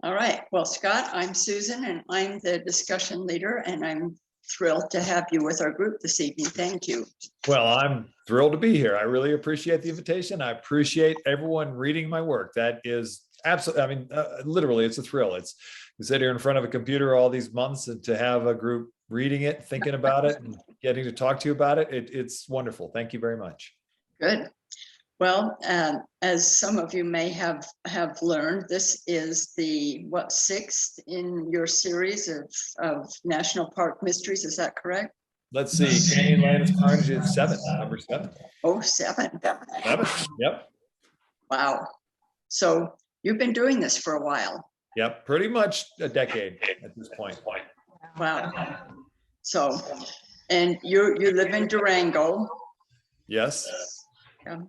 All right. Well, Scott, I'm Susan and I'm the discussion leader, and I'm thrilled to have you with our group this evening. Thank you. Well, I'm thrilled to be here. I really appreciate the invitation. I appreciate everyone reading my work. That is absolutely, I mean, literally, it's a thrill. It's to sit here in front of a computer all these months and to have a group reading it, thinking about it, and getting to talk to you about it. It's wonderful. Thank you very much. Good. Well, as some of you may have learned, this is the sixth in your series of National Park Mysteries. Is that correct? Let's see. Canyonlands Carnage is number seven. Oh, seven. Seven. Yep. Wow. So you've been doing this for a while. Yep. Pretty much a decade at this point. Wow. So, and you live in Durango. Yes. Yeah.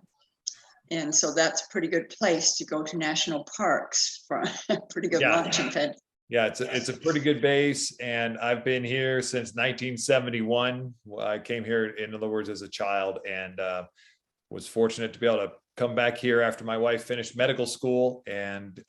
And so that's a pretty good place to go to national parks for a pretty good launching pad. Yeah, it's a pretty good base, and I've been here since 1971. I came here, in other words, as a child, and was fortunate to be able to come back here after my wife finished medical school, and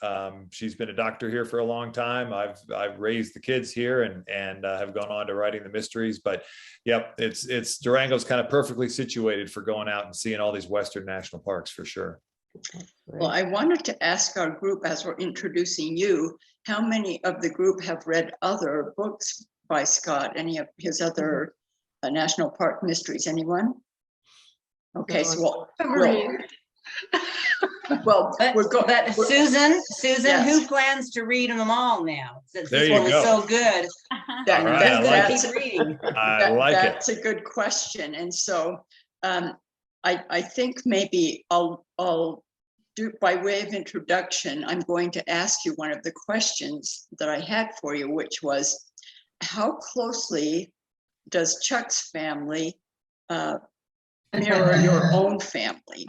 she's been a doctor here for a long time. I've raised the kids here and have gone on to writing the mysteries. But yep, it's Durango's kind of perfectly situated for going out and seeing all these Western national parks for sure. Well, I wanted to ask our group, as we're introducing you, how many of the group have read other books by Scott, any of his other national park mysteries? Anyone? Okay, so we're going. But Susan, yes. Who plans to read them all now? Since There this you one was go. so good. That's it. a good question, and so I think maybe I'll do, by way of introduction, I'm going to ask you one of the questions that I had for you, which was, how closely does Chuck's family mirror your own family?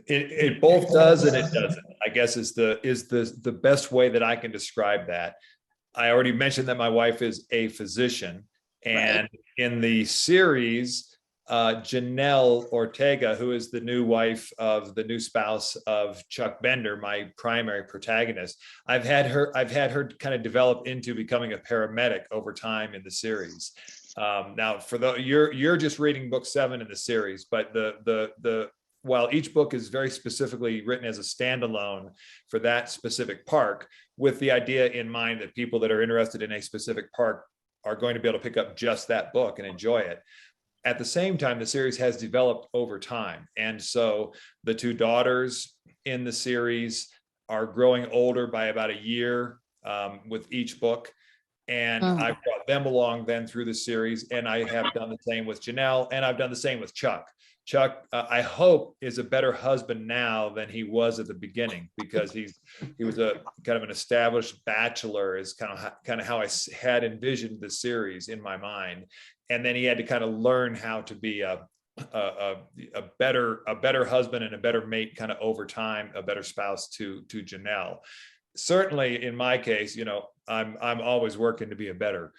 It both does and it doesn't, I guess, is the best way that I can describe that. I already mentioned that my wife is a physician, and in the series, Janelle Ortega, who is the new wife of the new spouse of Chuck Bender, my primary protagonist, I've had her kind of develop into becoming a paramedic over time in the series. Now, for you're just reading book 7 in the series, but while each book is very specifically written as a standalone for that specific park, with the idea in mind that people that are interested in a specific park are going to be able to pick up just that book and enjoy it. At the same time, the series has developed over time. And so the two daughters in the series are growing older by about a year with each book. And I've brought them along then through the series. And I have done the same with Janelle, and I've done the same with Chuck. Chuck, I hope, is a better husband now than he was at the beginning, because he was a kind of an established bachelor, is kind of how I had envisioned the series in my mind. And then he had to kind of learn how to be a better husband and a better mate, kind of over time, a better spouse to Janelle. Certainly in my case, I'm always working to be a better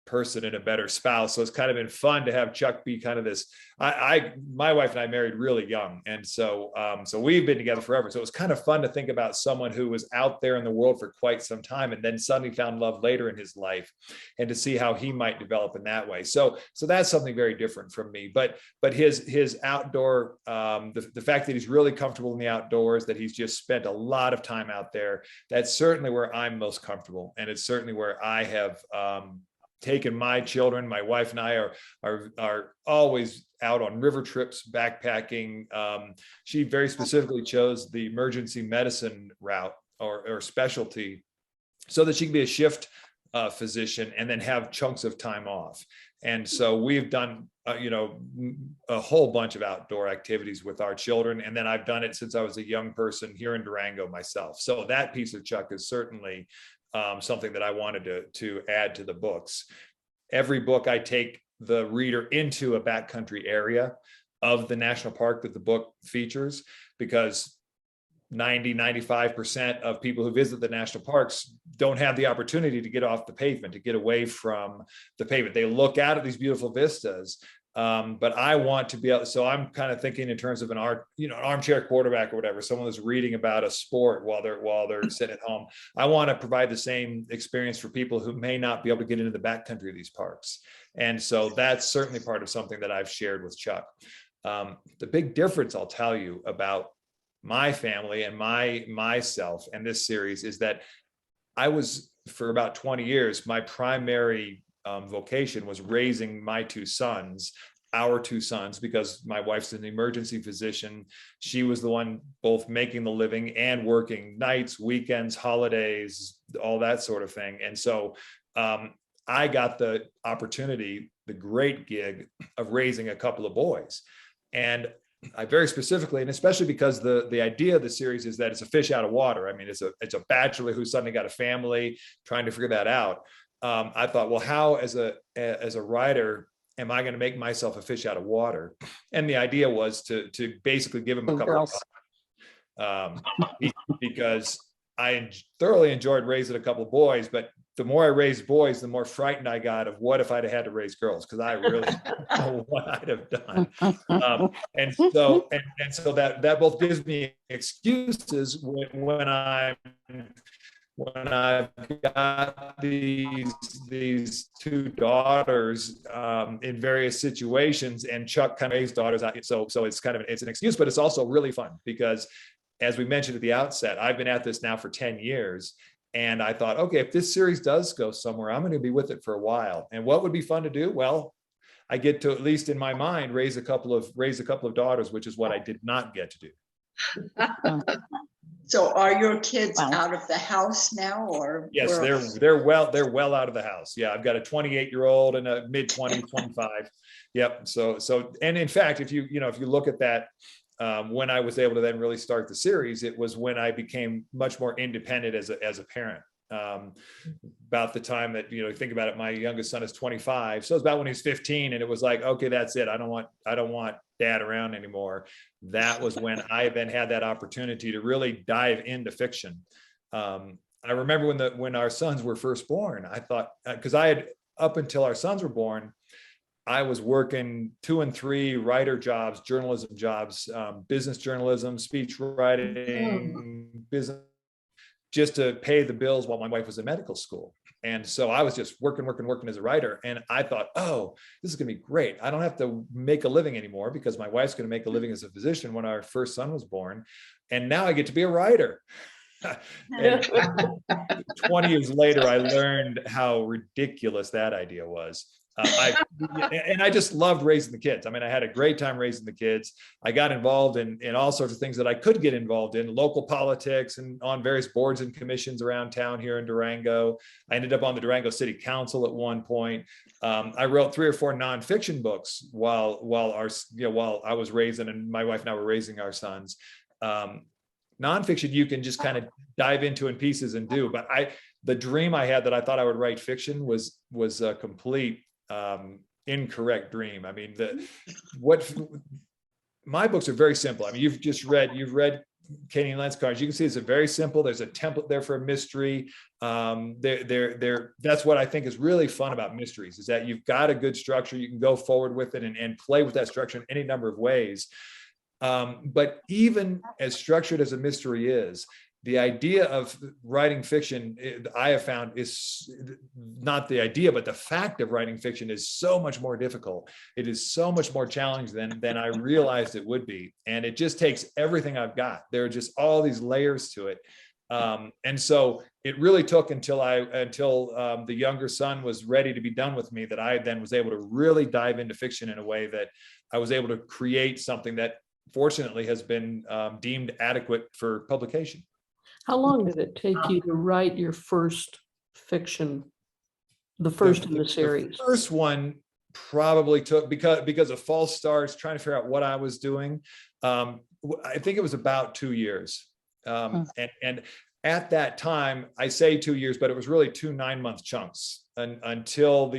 person and a better spouse. So it's kind of been fun to have Chuck be kind of this. My wife and I married really young, and so we've been together forever. So it was kind of fun to think about someone who was out there in the world for quite some time and then suddenly found love later in his life, and to see how he might develop in that way. So that's something very different from me. But his outdoor, the fact that he's really comfortable in the outdoors, that he's just spent a lot of time out there, that's certainly where I'm most comfortable, and it's certainly where I have taken my children. My wife and I are always out on river trips, backpacking. She very specifically chose the emergency medicine route or specialty, so that she can be a shift physician and then have chunks of time off. And so we've done, a whole bunch of outdoor activities with our children. And then I've done it since I was a young person here in Durango myself. So that piece of Chuck is certainly something that I wanted to add to the books. Every book, I take the reader into a backcountry area of the national park that the book features, because 95% of people who visit the national parks don't have the opportunity to get off the pavement, to get away from the pavement. They look out at these beautiful vistas, But I want to be able, so I'm kind of thinking in terms of an armchair quarterback or whatever, someone that's reading about a sport while they're sitting at home. I want to provide the same experience for people who may not be able to get into the backcountry of these parks. And so that's certainly part of something that I've shared with Chuck. The big difference I'll tell you about my family and myself and this series is that I was, for about 20 years, my primary vocation was raising our two sons, because my wife's an emergency physician. She was the one both making the living and working nights, weekends, holidays, all that sort of thing. And so I got the opportunity, the great gig of raising a couple of boys. And I very specifically, and especially because the idea of the series is that it's a fish out of water. I mean, it's a bachelor who suddenly got a family, trying to figure that out. I thought, well, how as a writer am I going to make myself a fish out of water? And the idea was to basically give him a couple of because I thoroughly enjoyed raising a couple of boys, but the more I raised boys, the more frightened I got of what if I'd had to raise girls, because I really don't know what I'd have done. And so that both gives me excuses when I've got these two daughters in various situations, and Chuck kind of raised daughters. So it's an excuse, but it's also really fun because, as we mentioned at the outset, I've been at this now for 10 years. And I thought, okay, if this series does go somewhere, I'm going to be with it for a while. And what would be fun to do? Well, I get to, at least in my mind, raise a couple of daughters, which is what I did not get to do. So are your kids out of the house now, or? Yes, they're well out of the house. Yeah, I've got a 28-year-old and a mid-20s, 25. Yep. So, and in fact, if you look at that, when I was able to then really start the series, it was when I became much more independent as a parent. About the time that, think about it, my youngest son is 25. So it's about when he's 15, and it was like, okay, that's it. I don't want dad around anymore. That was when I then had that opportunity to really dive into fiction. I remember when our sons were first born, I thought, because I had, up until our sons were born, I was working 2 and 3 writer jobs, journalism jobs, business journalism, speech writing, business, just to pay the bills while my wife was in medical school. And so I was just working as a writer. And I thought, oh, this is going to be great. I don't have to make a living anymore because my wife's going to make a living as a physician when our first son was born. And now I get to be a writer. And 20 years later, I learned how ridiculous that idea was. I just loved raising the kids. I mean, I had a great time raising the kids. I got involved in all sorts of things that I could get involved in, local politics and on various boards and commissions around town here in Durango. I ended up on the Durango City Council at one point. I wrote 3 or 4 nonfiction books while I was raising, and my wife and I were raising our sons. Nonfiction you can just kind of dive into in pieces and do, but the dream I had that I thought I would write fiction was a complete incorrect dream. I mean, my books are very simple. I mean, you've read Canyonlands, Carnage. You can see it's a very simple. There's a template there for a mystery. That's what I think is really fun about mysteries, is that you've got a good structure. You can go forward with it and play with that structure in any number of ways. But even as structured as a mystery is, the idea of writing fiction, I have found, is not the idea, but the fact of writing fiction is so much more difficult. It is so much more challenging than I realized it would be. And it just takes everything I've got. There are just all these layers to it. And so it really took until the younger son was ready to be done with me, that I then was able to really dive into fiction in a way that I was able to create something that fortunately has been deemed adequate for publication. How long did it take you to write your first fiction, the first in the series? The first one probably took, because of false starts, trying to figure out what I was doing. I think it was about 2 years. And at that time, I say 2 years, but it was really 2 9-month chunks until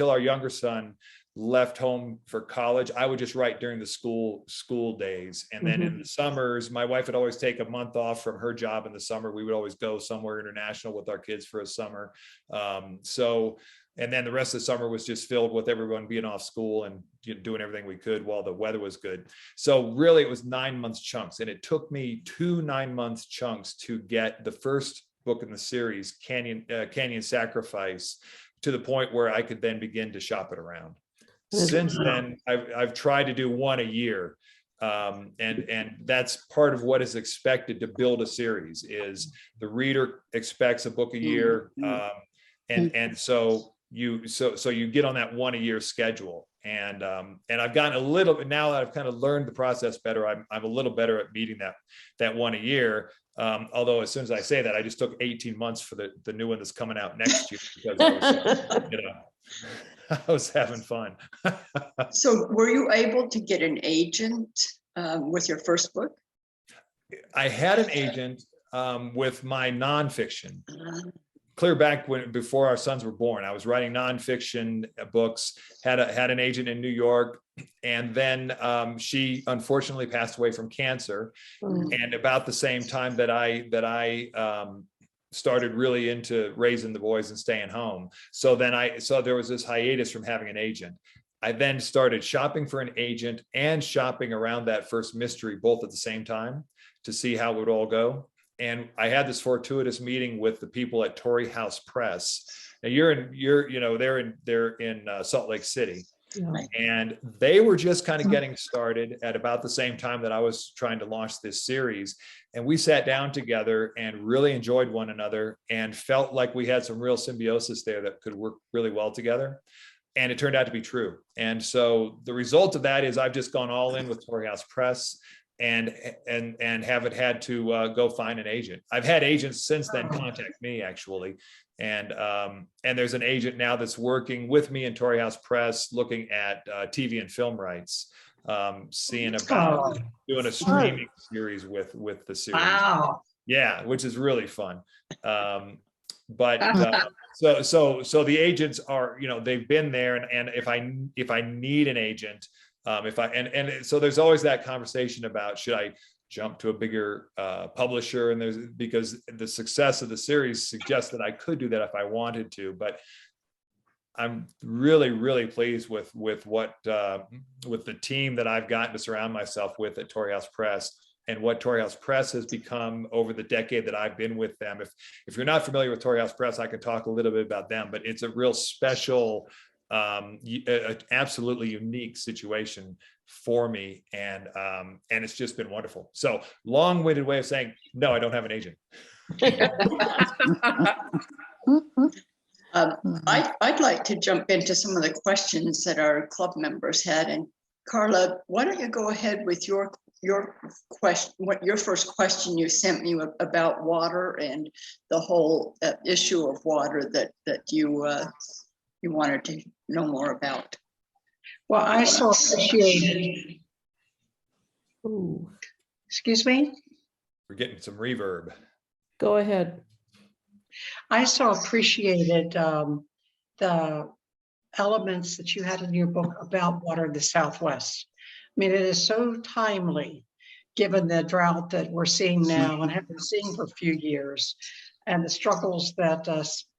our younger son left home for college, I would just write during the school days. And then in the summers, my wife would always take a month off from her job in the summer. We would always go somewhere international with our kids for a summer. And then the rest of the summer was just filled with everyone being off school and doing everything we could while the weather was good. So really it was 9 months chunks. And it took me 2 9-month chunks to get the first book in the series, Canyon Sacrifice, to the point where I could then begin to shop it around. Since then, I've tried to do one a year. And that's part of what is expected to build a series. Is the reader expects a book a year. And so you get on that one a year schedule. And I've gotten a little bit, now that I've kind of learned the process better, I'm a little better at meeting that one a year. Although as soon as I say that, I just took 18 months for the new one that's coming out next year, because I was having fun. So were you able to get an agent with your first book? I had an agent with my nonfiction. Clear back before our sons were born, I was writing nonfiction books, had an agent in New York, and then she unfortunately passed away from cancer. And about the same time that I started really into raising the boys and staying home. So there was this hiatus from having an agent. I then started shopping for an agent and shopping around that first mystery both at the same time to see how it would all go. And I had this fortuitous meeting with the people at Torrey House Press. Now they're in Salt Lake City. Yeah. And they were just kind of getting started at about the same time that I was trying to launch this series. And we sat down together and really enjoyed one another and felt like we had some real symbiosis there that could work really well together. And it turned out to be true. And so the result of that is I've just gone all in with Torrey House Press and haven't had to go find an agent. I've had agents since then contact me, actually. And there's an agent now that's working with me in Torrey House Press, looking at TV and film rights, seeing about doing a streaming series with the series. Wow. Yeah, which is really fun. But so the agents are, they've been there, and if I need an agent, so there's always that conversation about, should I jump to a bigger publisher, and because the success of the series suggests that I could do that if I wanted to. But I'm really, really pleased with what with the team that I've gotten to surround myself with at Torrey House Press, and what Torrey House Press has become over the decade that I've been with them. If you're not familiar with Torrey House Press, I can talk a little bit about them, but it's a real special, absolutely unique situation for me, and it's just been wonderful. So long-winded way of saying, no, I don't have an agent. I'd like to jump into some of the questions that our club members had. And Carla, why don't you go ahead with your question, your first question you sent me about water and the whole issue of water that you wanted to know more about. Well, I so appreciated. Excuse me? We're getting some reverb. Go ahead. I so appreciated the elements that you had in your book about water in the Southwest. I mean, it is so timely, given the drought that we're seeing now and have been seeing for a few years, and the struggles that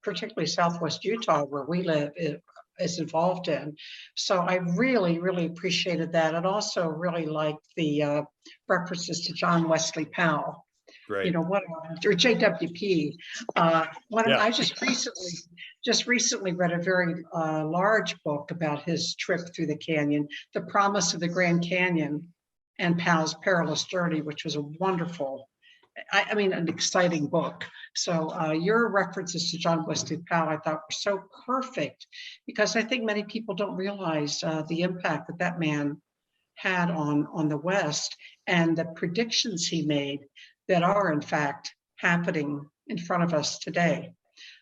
particularly Southwest Utah, where we live, is involved in. So I really, really appreciated that, and also really liked the references to John Wesley Powell. Great. Or JWP. I just recently read a very large book about his trip through the canyon, The Promise of the Grand Canyon and Powell's Perilous Journey, which was a wonderful, an exciting book. So your references to John Wesley Powell, I thought, were so perfect, because I think many people don't realize the impact that man had on the West, and the predictions he made that are in fact happening in front of us today.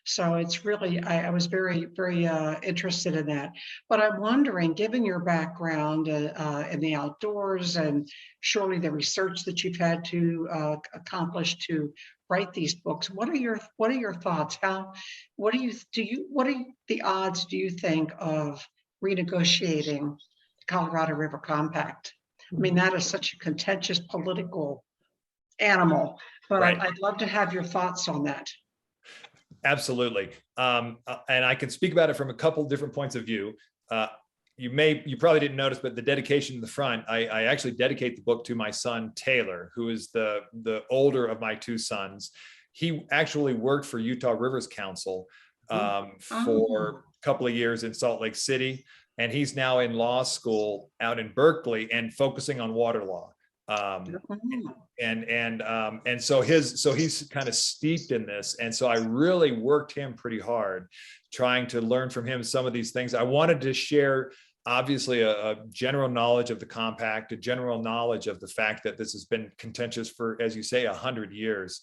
So it's really, I was very, very interested in that. But I'm wondering, given your background in the outdoors, and surely the research that you've had to accomplish to write these books, what are your thoughts? What are the odds, do you think, of renegotiating the Colorado River Compact. I mean, that is such a contentious political animal, but Right. I'd love to have your thoughts on that. Absolutely. And I can speak about it from a couple different points of view. You probably didn't notice, but the dedication in the front, I actually dedicate the book to my son, Taylor, who is the older of my two sons. He actually worked for Utah Rivers Council for a couple of years in Salt Lake City. And he's now in law school out in Berkeley and focusing on water law. And so he's kind of steeped in this. And so I really worked him pretty hard, trying to learn from him some of these things. I wanted to share, obviously, a general knowledge of the compact, a general knowledge of the fact that this has been contentious for, as you say, 100 years.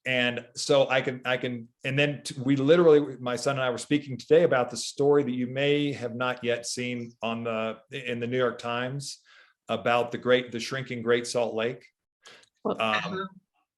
And so and then we literally, my son and I were speaking today about the story that you may have not yet seen in the New York Times about the shrinking Great Salt Lake.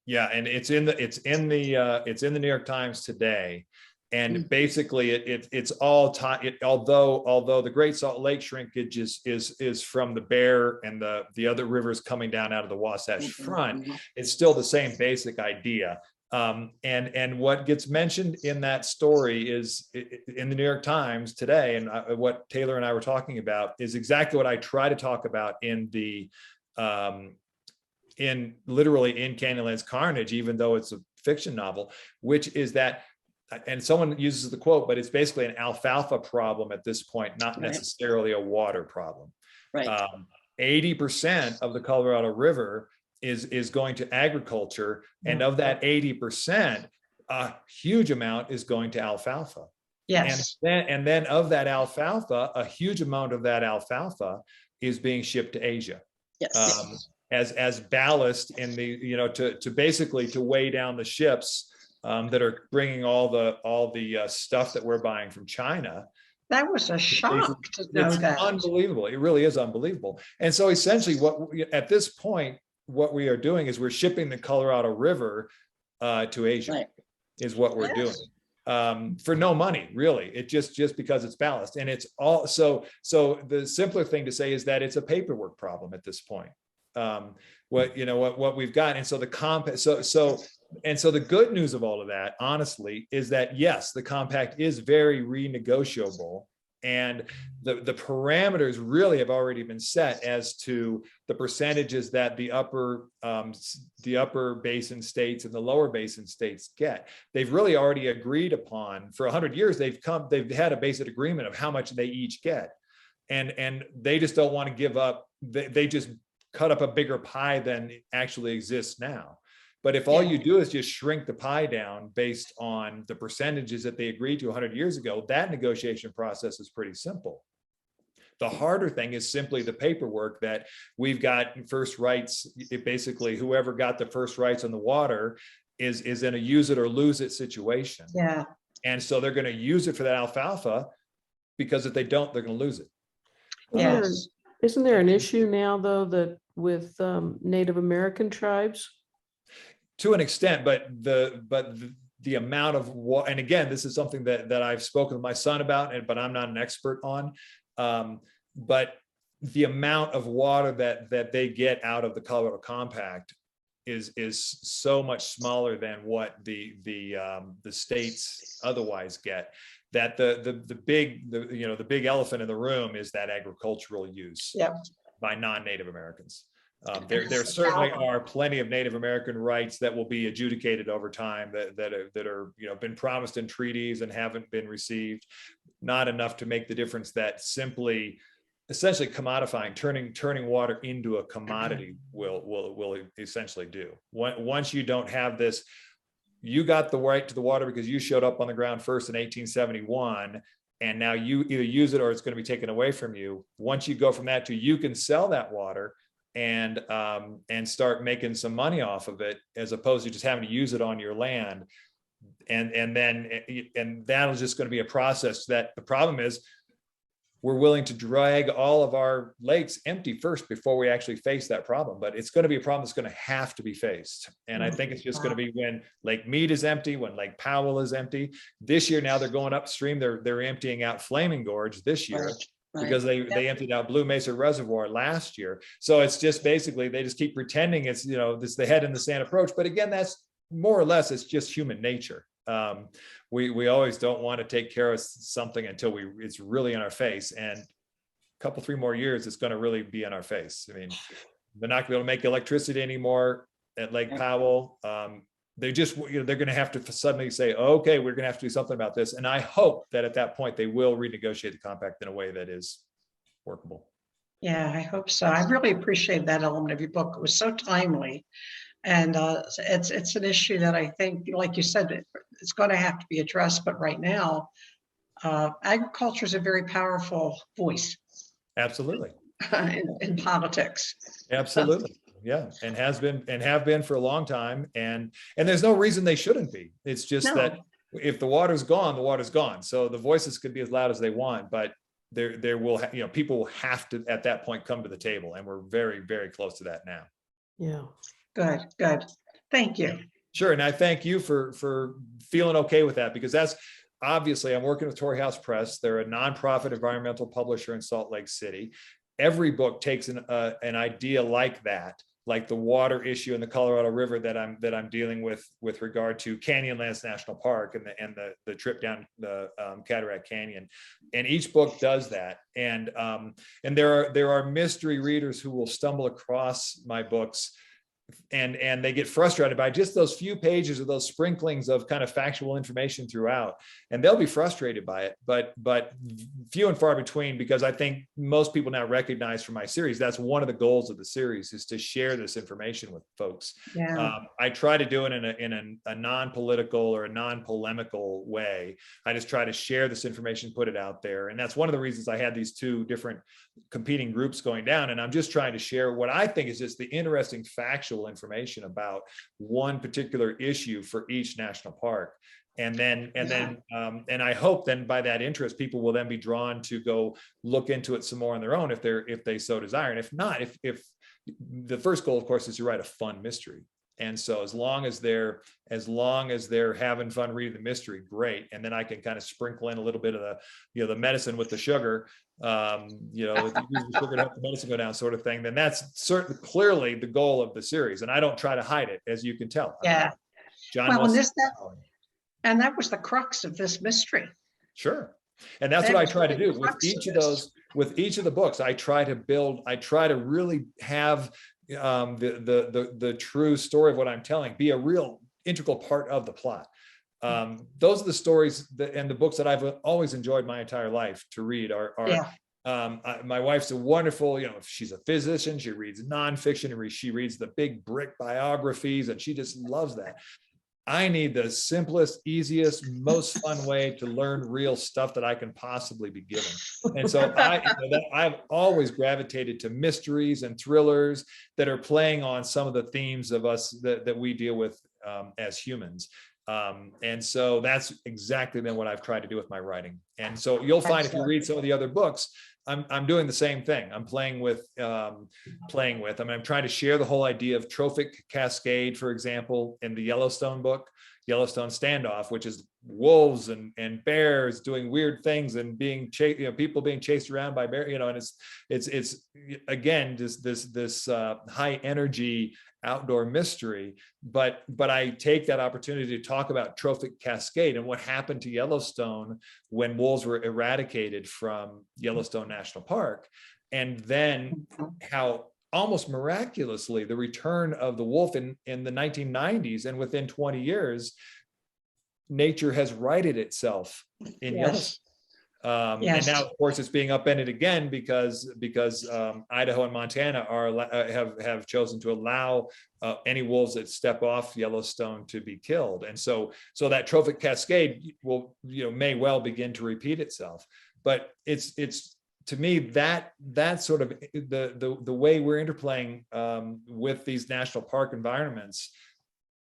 Yeah, and it's in the New York Times today. And basically it's all taught, although the Great Salt Lake shrinkage is from the Bear and the other rivers coming down out of the Wasatch Front, it's still the same basic idea. And what gets mentioned in that story is in the New York Times today, and what Taylor and I were talking about is exactly what I try to talk about literally in Canyonlands Carnage, even though it's a fiction novel, which is that, and someone uses the quote, but it's basically an alfalfa problem at this point, not necessarily a water problem. Right. 80% of the Colorado River is going to agriculture, and of that 80%, a huge amount is going to alfalfa. Yes. And then of that alfalfa, a huge amount of that alfalfa is being shipped to Asia. Yes. As ballast in the, to basically to weigh down the ships that are bringing all the stuff that we're buying from China. That was a shock to know that. Unbelievable. It really is unbelievable. And so essentially at this point, what we are doing is we're shipping the Colorado River to Asia, is what we're doing. For no money, really. It just because it's ballast. And it's all, so the simpler thing to say is that it's a paperwork problem at this point. What we've got. And so the good news of all of that, honestly, is that yes, the compact is very renegotiable, and the parameters really have already been set as to the percentages that the upper basin states and the lower basin states get. They've really already agreed upon, for 100 years, they've had a basic agreement of how much they each get. And they just don't want to give up. They just cut up a bigger pie than actually exists now. But if all you do is just shrink the pie down based on the percentages that they agreed to 100 years ago, that negotiation process is pretty simple. The harder thing is simply the paperwork that we've got first rights. Basically, whoever got the first rights on the water is in a use it or lose it situation. Yeah. And so they're going to use it for that alfalfa, because if they don't, they're going to lose it. Yes. Isn't there an issue now, though, that with Native American tribes? To an extent, but the amount of water, and again, this is something that I've spoken with my son about, but I'm not an expert on. But the amount of water that they get out of the Colorado Compact is so much smaller than what the states otherwise get, that the big elephant in the room is that agricultural use by non-Native Americans. There certainly are plenty of Native American rights that will be adjudicated over time that are been promised in treaties and haven't been received. Not enough to make the difference that simply, essentially commodifying, turning water into a commodity will essentially do. Once you don't have this, you got the right to the water because you showed up on the ground first in 1871. And now you either use it or it's going to be taken away from you. Once you go from that to you can sell that water and start making some money off of it, as opposed to just having to use it on your land. And that'll just going to be a process that the problem is we're willing to drag all of our lakes empty first before we actually face that problem. But it's going to be a problem that's going to have to be faced. And I think it's just going to be when Lake Mead is empty, when Lake Powell is empty. This year, now they're going upstream. They're emptying out Flaming Gorge this year. because they emptied out Blue Mesa Reservoir last year. So it's just basically, they just keep pretending it's, this the head in the sand approach. But again, that's more or less, it's just human nature. We always don't want to take care of something until it's really in our face. And a couple, 3 more years, it's going to really be in our face. I mean, they're not going to be able to make electricity anymore at Lake Powell. They just, they're going to have to suddenly say, okay, we're going to have to do something about this. And I hope that at that point, they will renegotiate the compact in a way that is workable. Yeah, I hope so. I really appreciate that element of your book. It was so timely. And it's an issue that I think, like you said, it's going to have to be addressed. But right now, agriculture is a very powerful voice. Absolutely. in politics. Absolutely. Yeah. And have been for a long time. And there's no reason they shouldn't be. It's just that if the water's gone, the water's gone. So the voices could be as loud as they want, but there will, people will have to, at that point, come to the table. And we're very, very close to that now. Yeah. Good. Thank you. Sure. And I thank you for feeling okay with that, because that's obviously, I'm working with Torrey House Press. They're a nonprofit environmental publisher in Salt Lake City. Every book takes an idea like that, like the water issue in the Colorado River that I'm dealing with regard to Canyonlands National Park and the trip down the Cataract Canyon, and each book does that. And there are mystery readers who will stumble across my books and they get frustrated by just those few pages of those sprinklings of kind of factual information throughout, and they'll be frustrated by it, but few and far between, because I think most people now recognize from my series, that's one of the goals of the series, is to share this information with folks. Yeah. I try to do it in a non-political or a non-polemical way. I just try to share this information, put it out there. And that's one of the reasons I had these 2 different competing groups going down. And I'm just trying to share what I think is just the interesting factual information about one particular issue for each national park. And I hope then by that interest, people will then be drawn to go look into it some more on their own if they so desire. And if not, if the first goal, of course, is to write a fun mystery. And so as long as they're having fun reading the mystery, great. And then I can kind of sprinkle in a little bit of the medicine with the sugar, if you use the sugar to help the medicine go down, sort of thing. Then that's certainly clearly the goal of the series. And I don't try to hide it, as you can tell. Yeah. John. Well, and that was the crux of this mystery. Sure. And that's what I try to do with each of those, with each of the books. I try to really have the true story of what I'm telling be a real integral part of the plot. Those are the stories and the books that I've always enjoyed my entire life to read my wife's a wonderful, she's a physician, she reads nonfiction, she reads the big brick biographies, and she just loves that. I need the simplest, easiest, most fun way to learn real stuff that I can possibly be given. And so I've always gravitated to mysteries and thrillers that are playing on some of the themes of us that we deal with as humans. And so that's exactly then what I've tried to do with my writing. And so you'll find if you read some of the other books, I'm doing the same thing. I'm playing with. I'm trying to share the whole idea of trophic cascade, for example, in the Yellowstone book, Yellowstone Standoff, which is wolves and bears doing weird things and being chased, people being chased around by bears, and it's again just this high energy outdoor mystery, but I take that opportunity to talk about trophic cascade and what happened to Yellowstone when wolves were eradicated from Yellowstone National Park, and then how almost miraculously the return of the wolf in the 1990s, and within 20 years nature has righted itself in Yellowstone. And now, of course, it's being upended again because Idaho and Montana have chosen to allow any wolves that step off Yellowstone to be killed, and so that trophic cascade will may well begin to repeat itself. But it's to me that sort of the way we're interplaying with these national park environments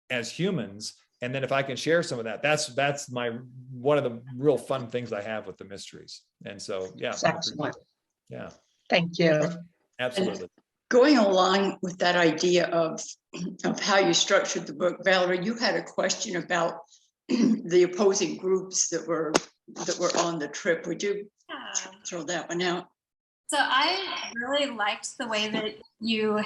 as humans. And then if I can share some of that, that's one of the real fun things I have with the mysteries. And so, yeah. That's excellent. Yeah. Thank you. Absolutely. And going along with that idea of how you structured the book, Valerie, you had a question about the opposing groups that were on the trip. Would you Yeah. throw that one out. So I really liked the way that you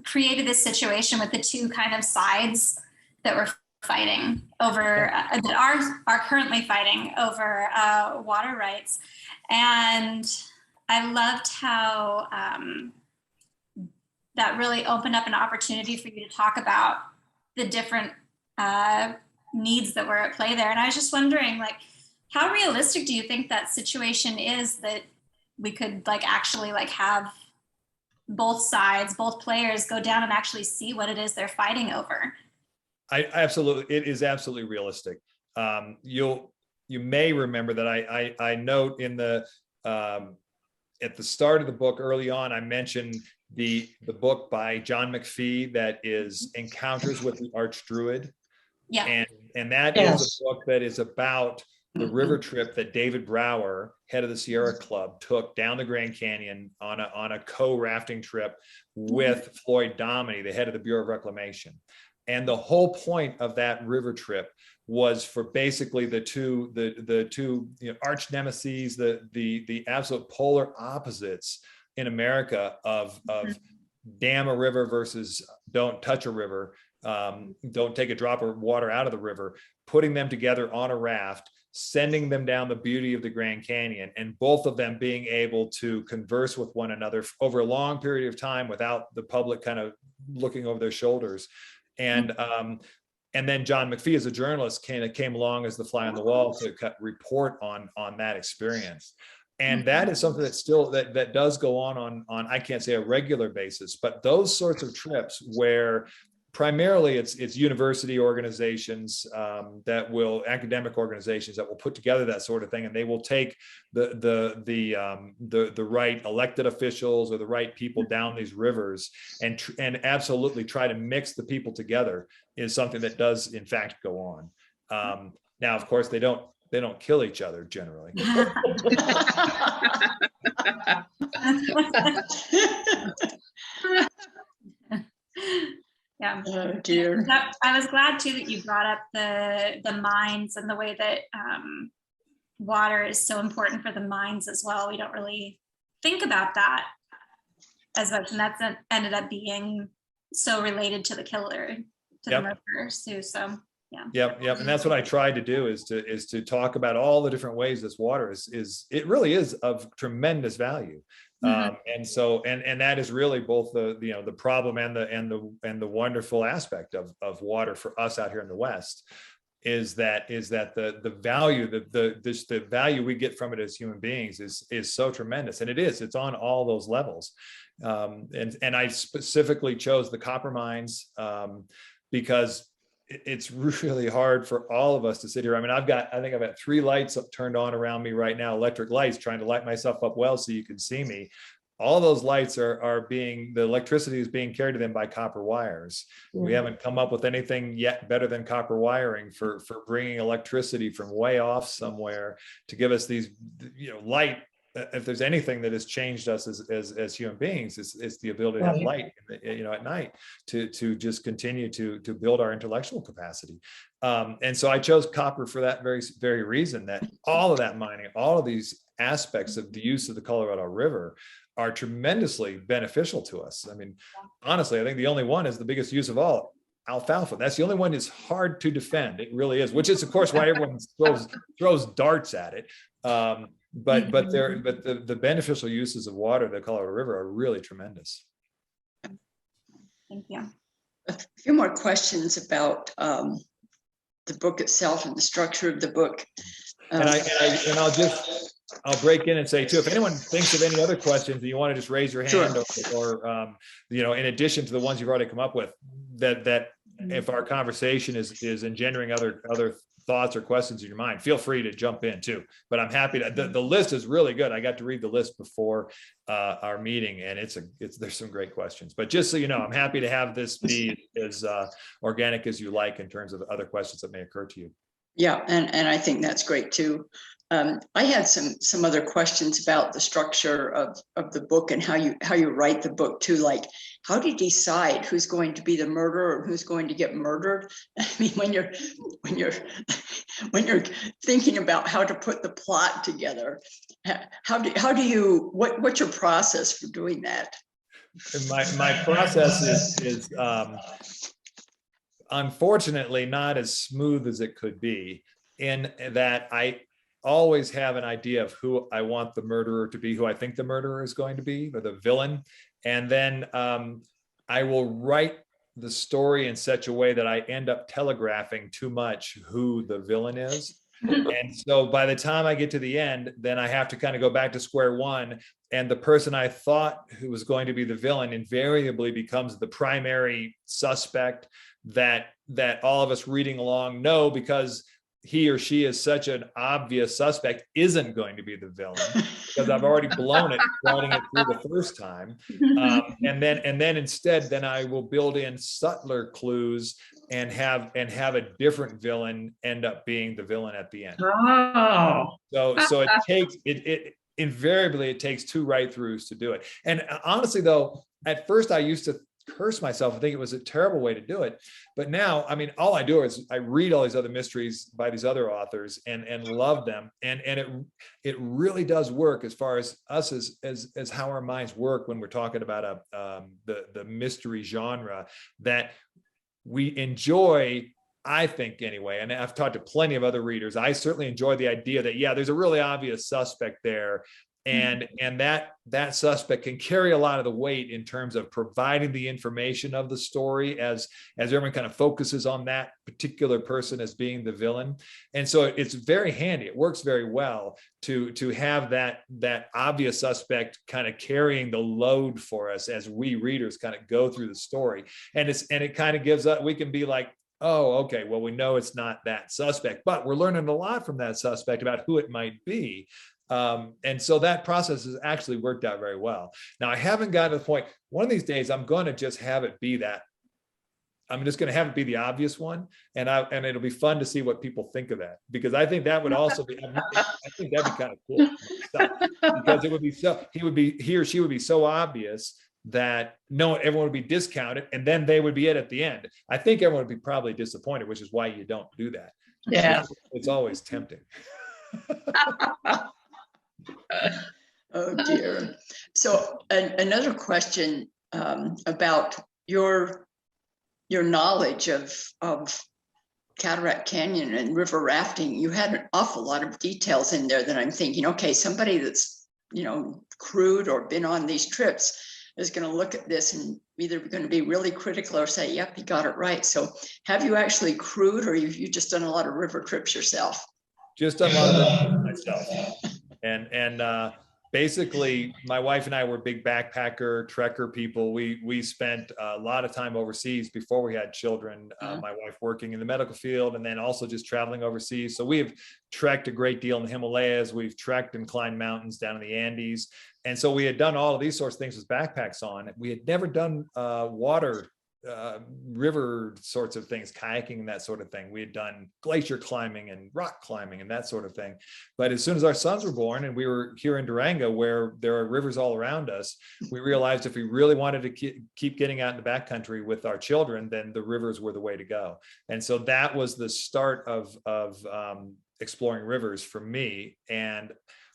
created this situation with the two kind of sides that were fighting over, that are currently fighting over water rights. And I loved how that really opened up an opportunity for you to talk about the different needs that were at play there. And I was just wondering, like, how realistic do you think that situation is, that we could like actually like have both sides, both players go down and actually see what it is they're fighting over? I absolutely, it is absolutely realistic. You may remember that I note in the at the start of the book, early on, I mentioned the book by John McPhee that is Encounters with the Archdruid. Yeah. And that is a book that is about the river trip that David Brower, head of the Sierra Club, took down the Grand Canyon on a co-rafting trip with Floyd Dominy, the head of the Bureau of Reclamation. And the whole point of that river trip was for basically the two arch nemesis, the absolute polar opposites in America of dam a river versus don't touch a river, don't take a drop of water out of the river, putting them together on a raft, sending them down the beauty of the Grand Canyon, and both of them being able to converse with one another over a long period of time without the public kind of looking over their shoulders. And then John McPhee, as a journalist, came along as the fly on the wall to report on that experience. And that is something that still that does go on I can't say a regular basis, but those sorts of trips where primarily it's university organizations academic organizations that will put together that sort of thing, and they will take the right elected officials or the right people down these rivers and absolutely try to mix the people together, is something that does in fact go on. Now, of course, they don't kill each other generally. Yeah. Oh dear. I was glad too that you brought up the mines and the way that water is so important for the mines as well. We don't really think about that as much, and that's ended up being so related to the killer, to the murderers too. So yeah. Yep. And that's what I tried to do, is to talk about all the different ways this water is it really is of tremendous value. And so that is really both the problem and the wonderful aspect of water for us out here in the West, is that the value, the value we get from it as human beings is so tremendous. And it's on all those levels. And I specifically chose the copper mines because it's really hard for all of us to sit here. I mean, I think I've got 3 lights turned on around me right now, electric lights, trying to light myself up well so you can see me. All those lights the electricity is being carried to them by copper wires. We haven't come up with anything yet better than copper wiring for bringing electricity from way off somewhere to give us these, light. If there's anything that has changed us as human beings, it's the ability to have light, at night to just continue to build our intellectual capacity. And so I chose copper for that very, very reason, that all of that mining, all of these aspects of the use of the Colorado River are tremendously beneficial to us. I mean, honestly, I think the only one is the biggest use of all, alfalfa. That's the only one that's hard to defend. It really is, which is of course why everyone throws darts at it. But the beneficial uses of water in the Colorado River are really tremendous. Thank you. A few more questions about the book itself and the structure of the book. I'll break in and say too, if anyone thinks of any other questions and you want to just raise your hand, or in addition to the ones you've already come up with, that if our conversation is engendering other thoughts or questions in your mind, feel free to jump in too. But I'm happy to. The list is really good. I got to read the list before our meeting, and there's some great questions. But just so you know, I'm happy to have this be as organic as you like in terms of other questions that may occur to you. Yeah, and I think that's great too. I had some other questions about the structure of the book and how you write the book too. Like, how do you decide who's going to be the murderer and who's going to get murdered? I mean, when you're thinking about how to put the plot together, what's your process for doing that? My process is unfortunately not as smooth as it could be, in that I always have an idea of who I want the murderer to be, who I think the murderer is going to be, or the villain. And then I will write the story in such a way that I end up telegraphing too much who the villain is. And so by the time I get to the end, then I have to kind of go back to square one. And the person I thought who was going to be the villain invariably becomes the primary suspect that all of us reading along know, because he or she is such an obvious suspect, isn't going to be the villain, because I've already blown it writing it through the first time. And then instead, then I will build in subtler clues and have a different villain end up being the villain at the end. Oh. So it takes invariably it takes two write-throughs to do it. And honestly, though, at first I used to curse myself. I think it was a terrible way to do it. But now, I mean, all I do is I read all these other mysteries by these other authors and love them. And it really does work as far as us as how our minds work when we're talking about the mystery genre, that we enjoy, I think anyway, and I've talked to plenty of other readers, I certainly enjoy the idea that, yeah, there's a really obvious suspect there. And that suspect can carry a lot of the weight in terms of providing the information of the story as everyone kind of focuses on that particular person as being the villain. And so it's very handy. It works very well to have that obvious suspect kind of carrying the load for us as we readers kind of go through the story. And it kind of gives us, we can be like, oh, okay, well, we know it's not that suspect, but we're learning a lot from that suspect about who it might be. And so that process has actually worked out very well. Now, I haven't gotten to the point, one of these days, I'm going to just have it be that. I'm just going to have it be the obvious one. And it'll be fun to see what people think of that, because I think that would also be, I think that'd be kind of cool, because it would be he or she would be so obvious that everyone would be discounted, and then they would be it at the end. I think everyone would be probably disappointed, which is why you don't do that. Yeah. It's always tempting. Oh dear. So another question about your knowledge of Cataract Canyon and river rafting. You had an awful lot of details in there that I'm thinking, okay, somebody that's crewed or been on these trips is going to look at this and either going to be really critical or say, yep, you got it right. So have you actually crewed, or you just done a lot of river trips yourself? Just done a lot of river trips myself. And basically, my wife and I were big backpacker, trekker people. We spent a lot of time overseas before we had children. My wife working in the medical field, and then also just traveling overseas. So we have trekked a great deal in the Himalayas. We've trekked and climbed mountains down in the Andes. And so we had done all of these sorts of things with backpacks on. We had never done river sorts of things, kayaking and that sort of thing. We had done glacier climbing and rock climbing and that sort of thing. But as soon as our sons were born and we were here in Durango, where there are rivers all around us, we realized if we really wanted to keep getting out in the backcountry with our children, then the rivers were the way to go. And so that was the start of exploring rivers for me. And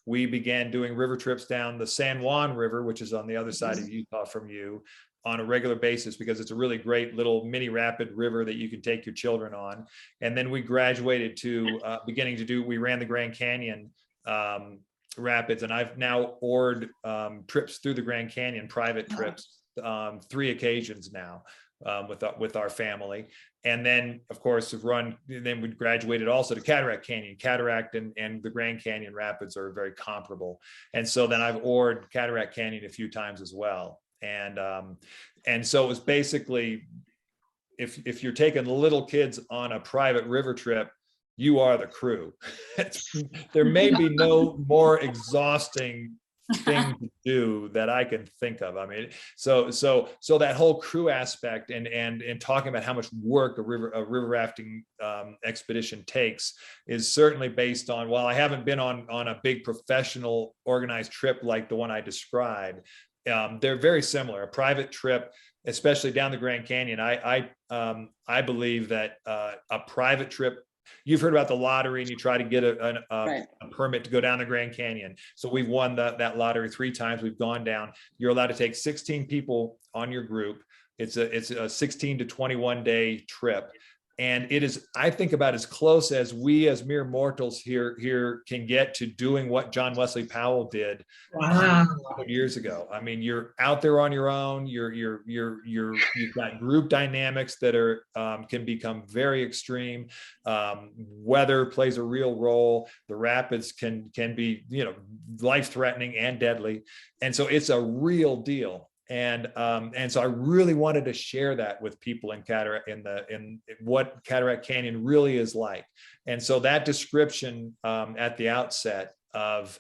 we began doing river trips down the San Juan River, which is on the other side of Utah from you, on a regular basis, because it's a really great little mini rapid river that you can take your children on. And then we graduated to we ran the Grand Canyon rapids, and I've now oared trips through the Grand Canyon, private trips, 3 occasions now with our family. And then, of course, then we graduated also to Cataract Canyon. Cataract and the Grand Canyon rapids are very comparable. And so then I've oared Cataract Canyon a few times as well. And so it was basically, if you're taking little kids on a private river trip, you are the crew. There may be no more exhausting thing to do that I can think of. I mean, so that whole crew aspect and talking about how much work a river rafting expedition takes is certainly based on, while I haven't been on a big professional organized trip like the one I described, they're very similar. A private trip, especially down the Grand Canyon. I believe that a private trip, you've heard about the lottery and you try to get a permit to go down the Grand Canyon. So we've won that lottery 3 times. We've gone down. You're allowed to take 16 people on your group. It's a 16 to 21 day trip. And it is, I think, about as close as we as mere mortals here can get to doing what John Wesley Powell did 100 years ago. I mean, you're out there on your own. You've got group dynamics that are can become very extreme. Weather plays a real role. The rapids can be, you know, life-threatening and deadly, and so it's a real deal. And so I really wanted to share that with people in what Cataract Canyon really is like. And so that description at the outset of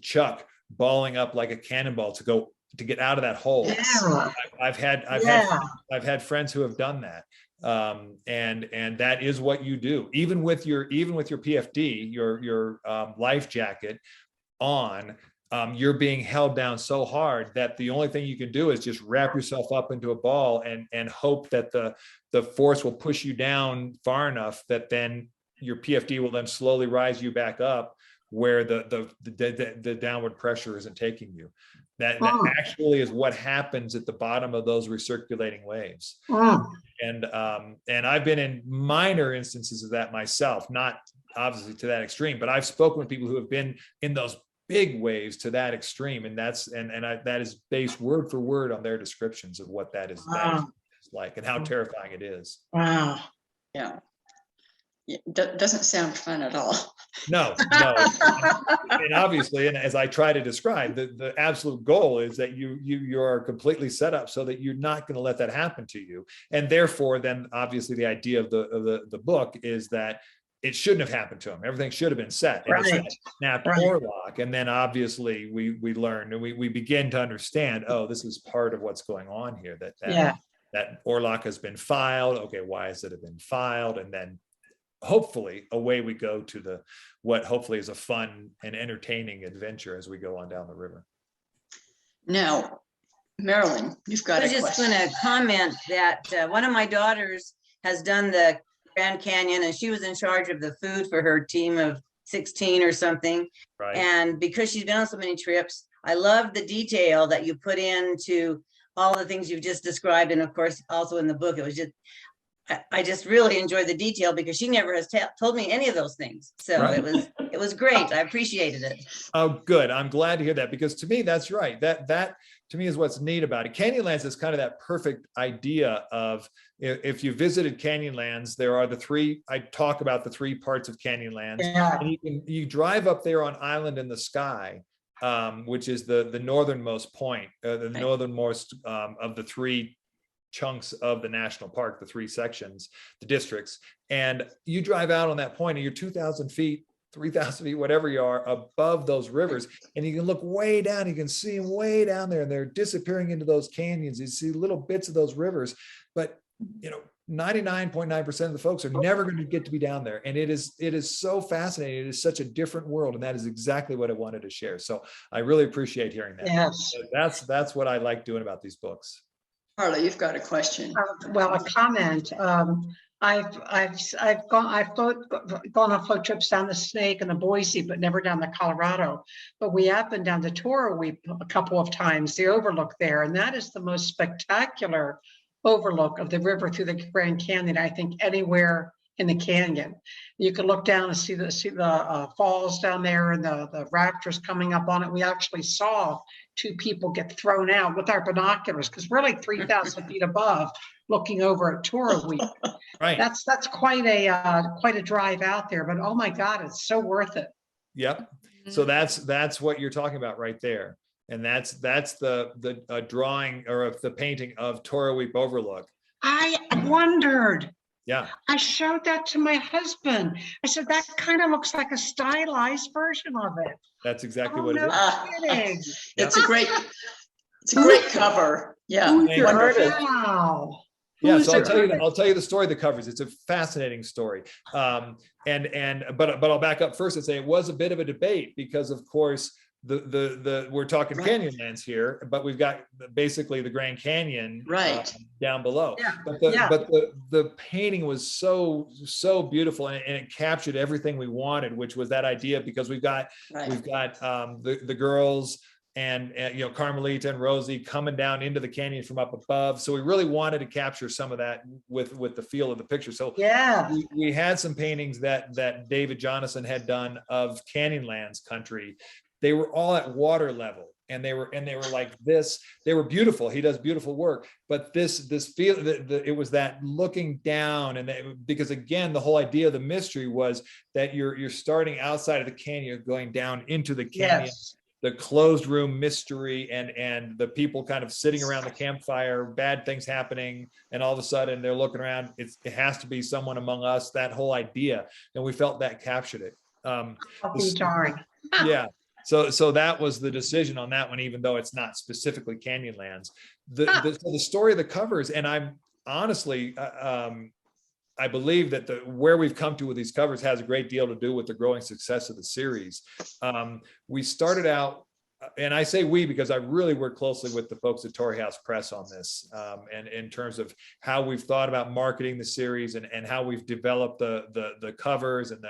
Chuck balling up like a cannonball to get out of that hole. Yeah. I've had friends who have done that. And that is what you do, even with your PFD, your life jacket on. You're being held down so hard that the only thing you can do is just wrap yourself up into a ball and hope that the force will push you down far enough that then your PFD will then slowly rise you back up where the downward pressure isn't taking you. That actually is what happens at the bottom of those recirculating waves. And I've been in minor instances of that myself, not obviously to that extreme, but I've spoken with people who have been in those big waves to that extreme, and that is based word for word on their descriptions of what that is like and how terrifying it is. Wow. Yeah. Doesn't sound fun at all. No. And obviously, and as I try to describe, the absolute goal is that you are completely set up so that you're not going to let that happen to you. And therefore, then obviously the idea of the book is that it shouldn't have happened to him. Everything should have been set. And it's that snapped oarlock. And then obviously we learn and we begin to understand, oh, this is part of what's going on here, that oarlock has been filed. Okay, why has it been filed? And then hopefully away we go to what hopefully is a fun and entertaining adventure as we go on down the river. Now, Marilyn, you've got a question. I was just going to comment that one of my daughters has done the Grand Canyon, and she was in charge of the food for her team of 16 or something. Right. And because she's been on so many trips, I love the detail that you put into all the things you've just described. And of course, also in the book, it was just, I just really enjoyed the detail because she never has told me any of those things. So it was great. I appreciated it. Oh, good. I'm glad to hear that, because to me, that's right. That to me is what's neat about it. Canyonlands is kind of that perfect idea of, if you visited Canyonlands, there are I talk about the 3 parts of Canyonlands. Yeah. And you drive up there on Island in the Sky, which is the northernmost point, the northernmost of the 3 chunks of the national park, the 3 sections, the districts. And you drive out on that point and you're 2,000 feet, 3,000 feet, whatever you are, above those rivers. And you can look way down, you can see them way down there, and they're disappearing into those canyons. You see little bits of those rivers, but 99.9% of the folks are never going to get to be down there. And it is so fascinating. It is such a different world. And that is exactly what I wanted to share. So I really appreciate hearing that. Yes. So that's what I like doing about these books. Carla, you've got a question. Well, a comment. I've gone on float trips down the Snake and the Boise, but never down the Colorado. But we have been down to Toroweep a couple of times, the overlook there, and that is the most spectacular overlook of the river through the Grand Canyon, I think, anywhere in the canyon. You can look down and see the falls down there and the raptors coming up on it. We actually saw 2 people get thrown out with our binoculars because we're like 3,000 feet above, looking over at Toroweep. Right. That's quite a drive out there, but oh my God, it's so worth it. Yep. So that's what you're talking about right there. And that's the drawing or the painting of Toroweep Overlook. I wondered. Yeah, I showed that to my husband. I said, that kind of looks like a stylized version of it. that's exactly Oh, what it no is. kidding. It's a great cover. Yeah. Who is your Wonderful. artist? Wow. Yeah, Who's so I'll your tell you, artist? I'll tell you the story of the covers. It's a fascinating story. But I'll back up first and say it was a bit of a debate because, of course, we're talking Right. Canyonlands here, but we've got basically the Grand Canyon Right. down below. Yeah, But yeah. the painting was so beautiful, and it captured everything we wanted, which was that idea, because we've got Right. the girls and you know, Carmelita and Rosie coming down into the canyon from up above. So we really wanted to capture some of that with the feel of the picture. So Yeah. we had some paintings that David Jonathan had done of Canyonlands country. They were all at water level, and they were like this. They were beautiful. He does beautiful work, but this feel it was that looking down, and because again, the whole idea of the mystery was that you're starting outside of the canyon, going down into the canyon. Yes. The closed room mystery, and the people kind of sitting around the campfire, bad things happening, and all of a sudden they're looking around. It has to be someone among us. That whole idea, and we felt that captured it. I'll be darned. Yeah. So that was the decision on that one, even though it's not specifically Canyonlands. The story of the covers, and I'm honestly, I believe that where we've come to with these covers has a great deal to do with the growing success of the series. We started out, and I say we because I really worked closely with the folks at Torrey House Press on this, and in terms of how we've thought about marketing the series, and how we've developed the covers and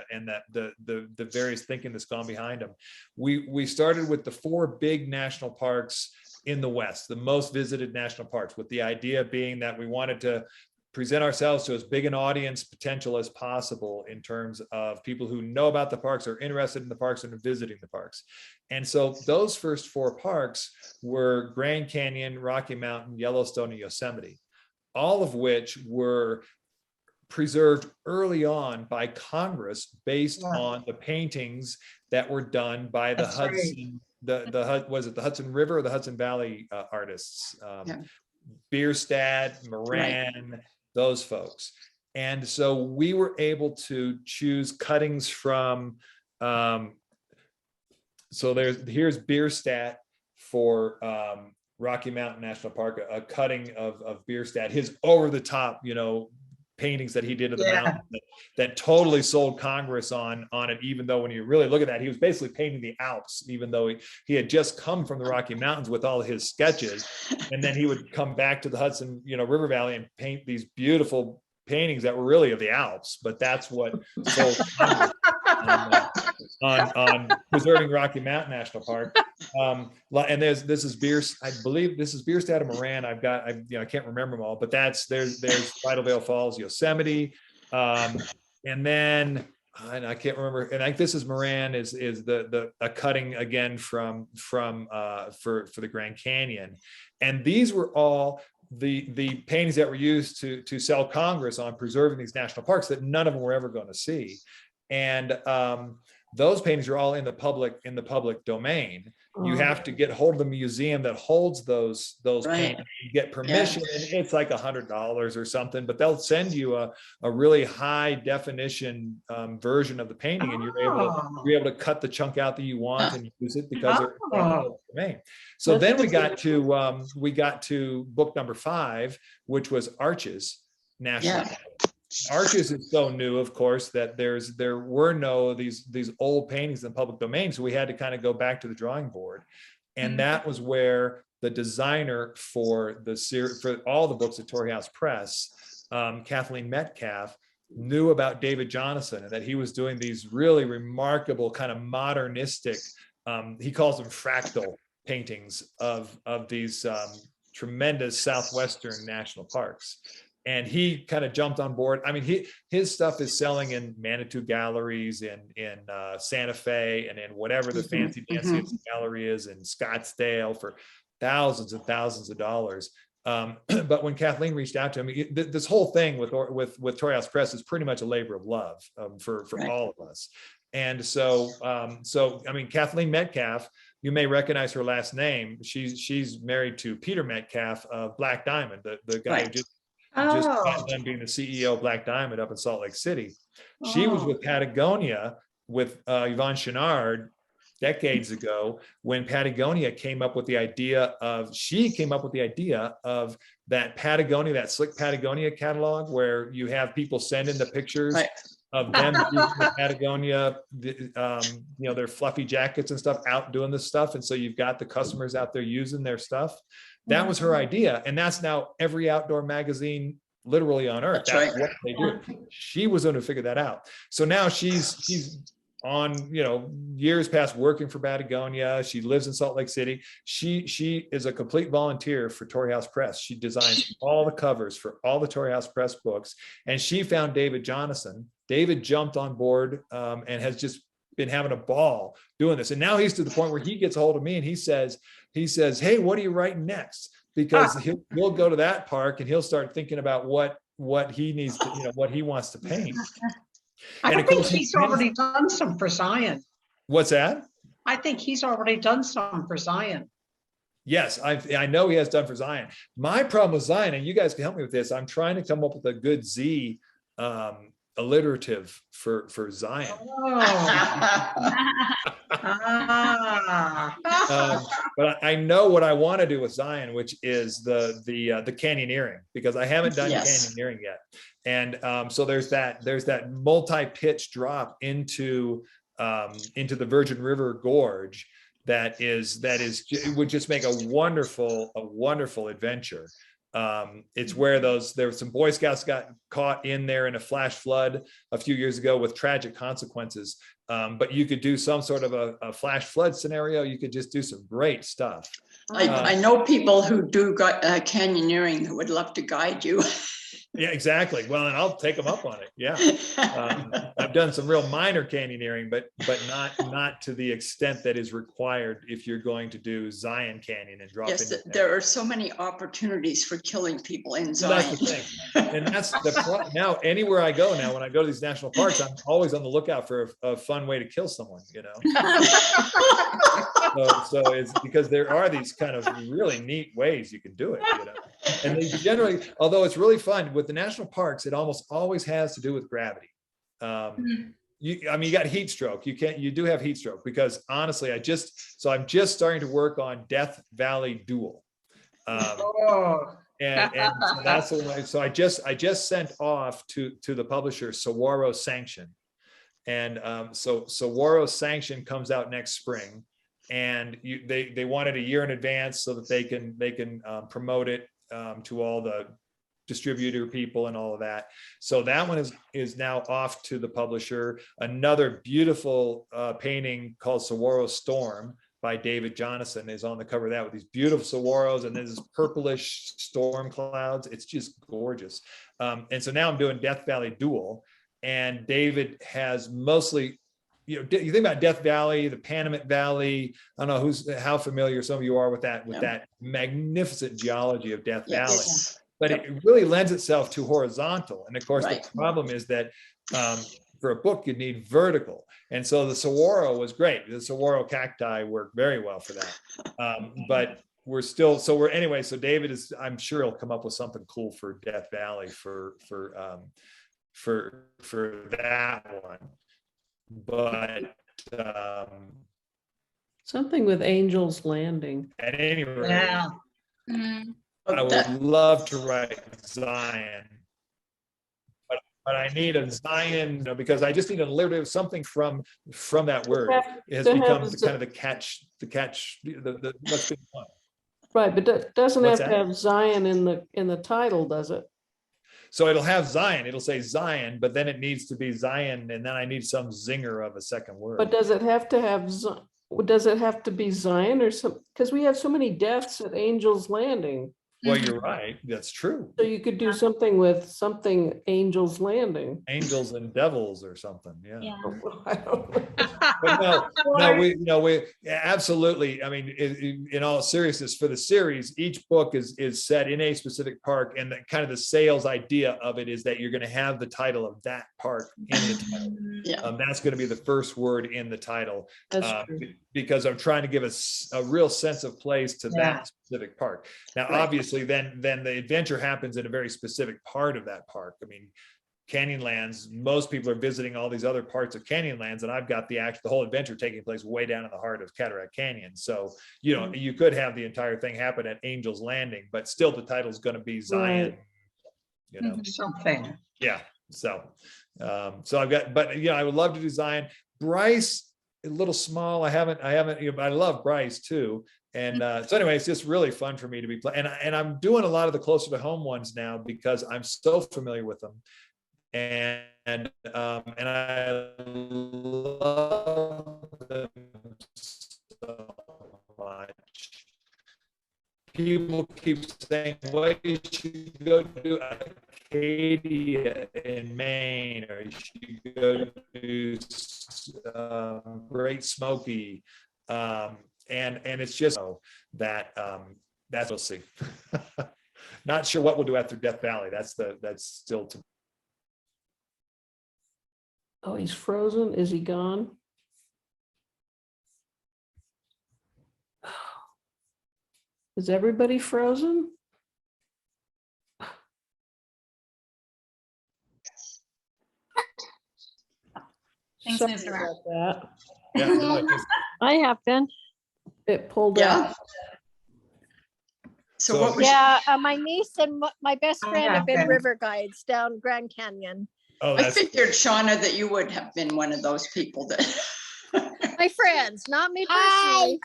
the various thinking that's gone behind them. We started with the 4 big national parks in the West, the most visited national parks, with the idea being that we wanted to present ourselves to as big an audience potential as possible in terms of people who know about the parks, are interested in the parks, and are visiting the parks. And so those first 4 parks were Grand Canyon, Rocky Mountain, Yellowstone, and Yosemite, all of which were preserved early on by Congress based on the paintings that were done by the That's right. Hudson, was it the Hudson River or the Hudson Valley artists? Yeah. Bierstadt, Moran, those folks. And so we were able to choose cuttings from, so here's Bierstadt for Rocky Mountain National Park, a cutting of Bierstadt, his over the top, you know, paintings that he did of the mountain that totally sold Congress on it, even though when you really look at that, he was basically painting the Alps, even though he had just come from the Rocky Mountains with all his sketches. And then he would come back to the Hudson, you know, River Valley and paint these beautiful paintings that were really of the Alps, but that's what sold Congress on preserving Rocky Mountain National Park. And this is I believe this is Bierstadt and Moran. I can't remember them all, but there's Bridal Veil Falls, Yosemite, and then and I can't remember. And I think this is Moran is a cutting again for the Grand Canyon, and these were all the paintings that were used to sell Congress on preserving these national parks that none of them were ever going to see, and those paintings are all in the public domain. You have to get hold of the museum that holds those paintings, you get permission, and it's like $100 or something, but they'll send you a really high definition version of the painting, and you're able to cut the chunk out that you want and use it because they're in the public domain. So then we got to book number 5, which was Arches National Park. Arches is so new, of course, that there were no these old paintings in the public domain, so we had to kind of go back to the drawing board, and that was where the designer for the series, for all the books at Torrey House Press, Kathleen Metcalf, knew about David Jonathan and that he was doing these really remarkable kind of modernistic, he calls them fractal paintings of these tremendous southwestern national parks. And he kind of jumped on board. I mean, his stuff is selling in Manitou galleries, in Santa Fe, and in whatever the fancy dancy gallery is in Scottsdale for thousands and thousands of dollars. But when Kathleen reached out to him, this whole thing with Torrey House Press is pretty much a labor of love for all of us. And so I mean, Kathleen Metcalf, you may recognize her last name. She's married to Peter Metcalf of Black Diamond, the guy who just just Oh, them being the CEO of Black Diamond up in Salt Lake City. She was with Patagonia with Yvonne Chenard decades ago, when Patagonia came up with the idea of, that Patagonia, that slick Patagonia catalog, where you have people send in the pictures Right. of them using the Patagonia, their fluffy jackets and stuff, out doing this stuff. And so you've got the customers out there using their stuff. That was her idea. And that's now every outdoor magazine literally on earth. That's right. What they do. She was going to figure that out. So now she's on, years past working for Patagonia. She lives in Salt Lake City. She is a complete volunteer for Torrey House Press. She designs all the covers for all the Torrey House Press books. And she found David Jonathan. David jumped on board and has just been having a ball doing this. And now he's to the point where he gets a hold of me and he says, hey, what are you writing next? Because he'll go to that park and he'll start thinking about what he needs to, what he wants to paint. I think he's already done some for Zion. What's that? I think he's already done some for Zion. Yes, I know he has done for Zion. My problem with Zion, and you guys can help me with this, I'm trying to come up with a good Z alliterative for Zion. But I know what I want to do with Zion, which is the canyoneering, because I haven't done canyoneering yet. And so there's that multi-pitch drop into the Virgin River Gorge that it would just make a wonderful adventure. It's where there were some Boy Scouts got caught in there in a flash flood a few years ago with tragic consequences. But you could do some sort of a flash flood scenario. You could just do some great stuff. I know people who do canyoneering who would love to guide you. Yeah, exactly. Well, and I'll take them up on it. Yeah. I've done some real minor canyoneering, but not to the extent that is required if you're going to do Zion Canyon and drop in. There are so many opportunities for killing people in So Zion. that's the thing. And that's now anywhere I go now, when I go to these national parks, I'm always on the lookout for a fun way to kill someone, So it's because there are these kind of really neat ways you can do it, And they generally, although it's really fun with the national parks, it almost always has to do with gravity. You got heat stroke. You do have heat stroke, because honestly, I'm just starting to work on Death Valley Duel. And so that's the way. So I just sent off to the publisher Saguaro Sanction, and so Saguaro Sanction comes out next spring, and they want it a year in advance so that they can promote it to all the distributor people and all of that. So that one is now off to the publisher. Another beautiful painting called Saguaro Storm by David Jonathan is on the cover of that, with these beautiful saguaros and this purplish storm clouds. It's just gorgeous. And so now I'm doing Death Valley Duel, and David has mostly, you think about Death Valley, the Panamint Valley. I don't know how familiar some of you are with that magnificent geology of Death Valley. But it really lends itself to horizontal. And of course, the problem is that for a book, you need vertical. And so the saguaro was great. The saguaro cacti worked very well for that. But so David is, I'm sure he'll come up with something cool for Death Valley for that one. But something with Angel's Landing. At any rate, Yeah. I would love to write Zion, but I need a Zion, because I just need a little bit of something from that word. It has become kind of the catch, the what's been fun. Right, but doesn't What's have that? to have Zion in the title, does it? So it'll have Zion, it'll say Zion, but then it needs to be Zion, and then I need some zinger of a second word. But does it have to be Zion or some? Because we have so many deaths at Angel's Landing. Well, you're right. That's true. So you could do something with something Angel's Landing. Angels and devils or something. Yeah. I don't know. But we absolutely. I mean, in all seriousness, for the series, each book is set in a specific park, and the sales idea of it is that you're going to have the title of that park in the title. That's going to be the first word in the title. That's true. Because I'm trying to give us a real sense of place to that specific park. Now, Right. obviously, then the adventure happens in a very specific part of that park. I mean, Canyonlands, most people are visiting all these other parts of Canyonlands, and I've got the whole adventure taking place way down in the heart of Cataract Canyon. So, you know, you could have the entire thing happen at Angel's Landing, but still the title's going to be Zion, Right. you know. Something. Yeah. So, so I've got, but yeah, I would love to do Zion. Bryce, a little small. I haven't, you know, but I love Bryce too. And so anyway, it's just really fun for me to be playing. And I'm doing a lot of the closer to home ones now because I'm so familiar with them. And I love them so much. People keep saying, "Well, you should go to Acadia in Maine, or you should go to Great Smoky," and it's just that that's we'll see. Not sure what we'll do after Death Valley. That's still to. Oh, he's frozen. Is he gone? Is everybody frozen? Things Sorry moved around. about that. Yeah, no, just- I have been. It pulled Yeah. out. So So- what was, Yeah, my niece and my best I friend have have been been. river guides down Grand Canyon. oh, I that's figured, Shauna, that you would have been one of those people that. My friends, not me personally.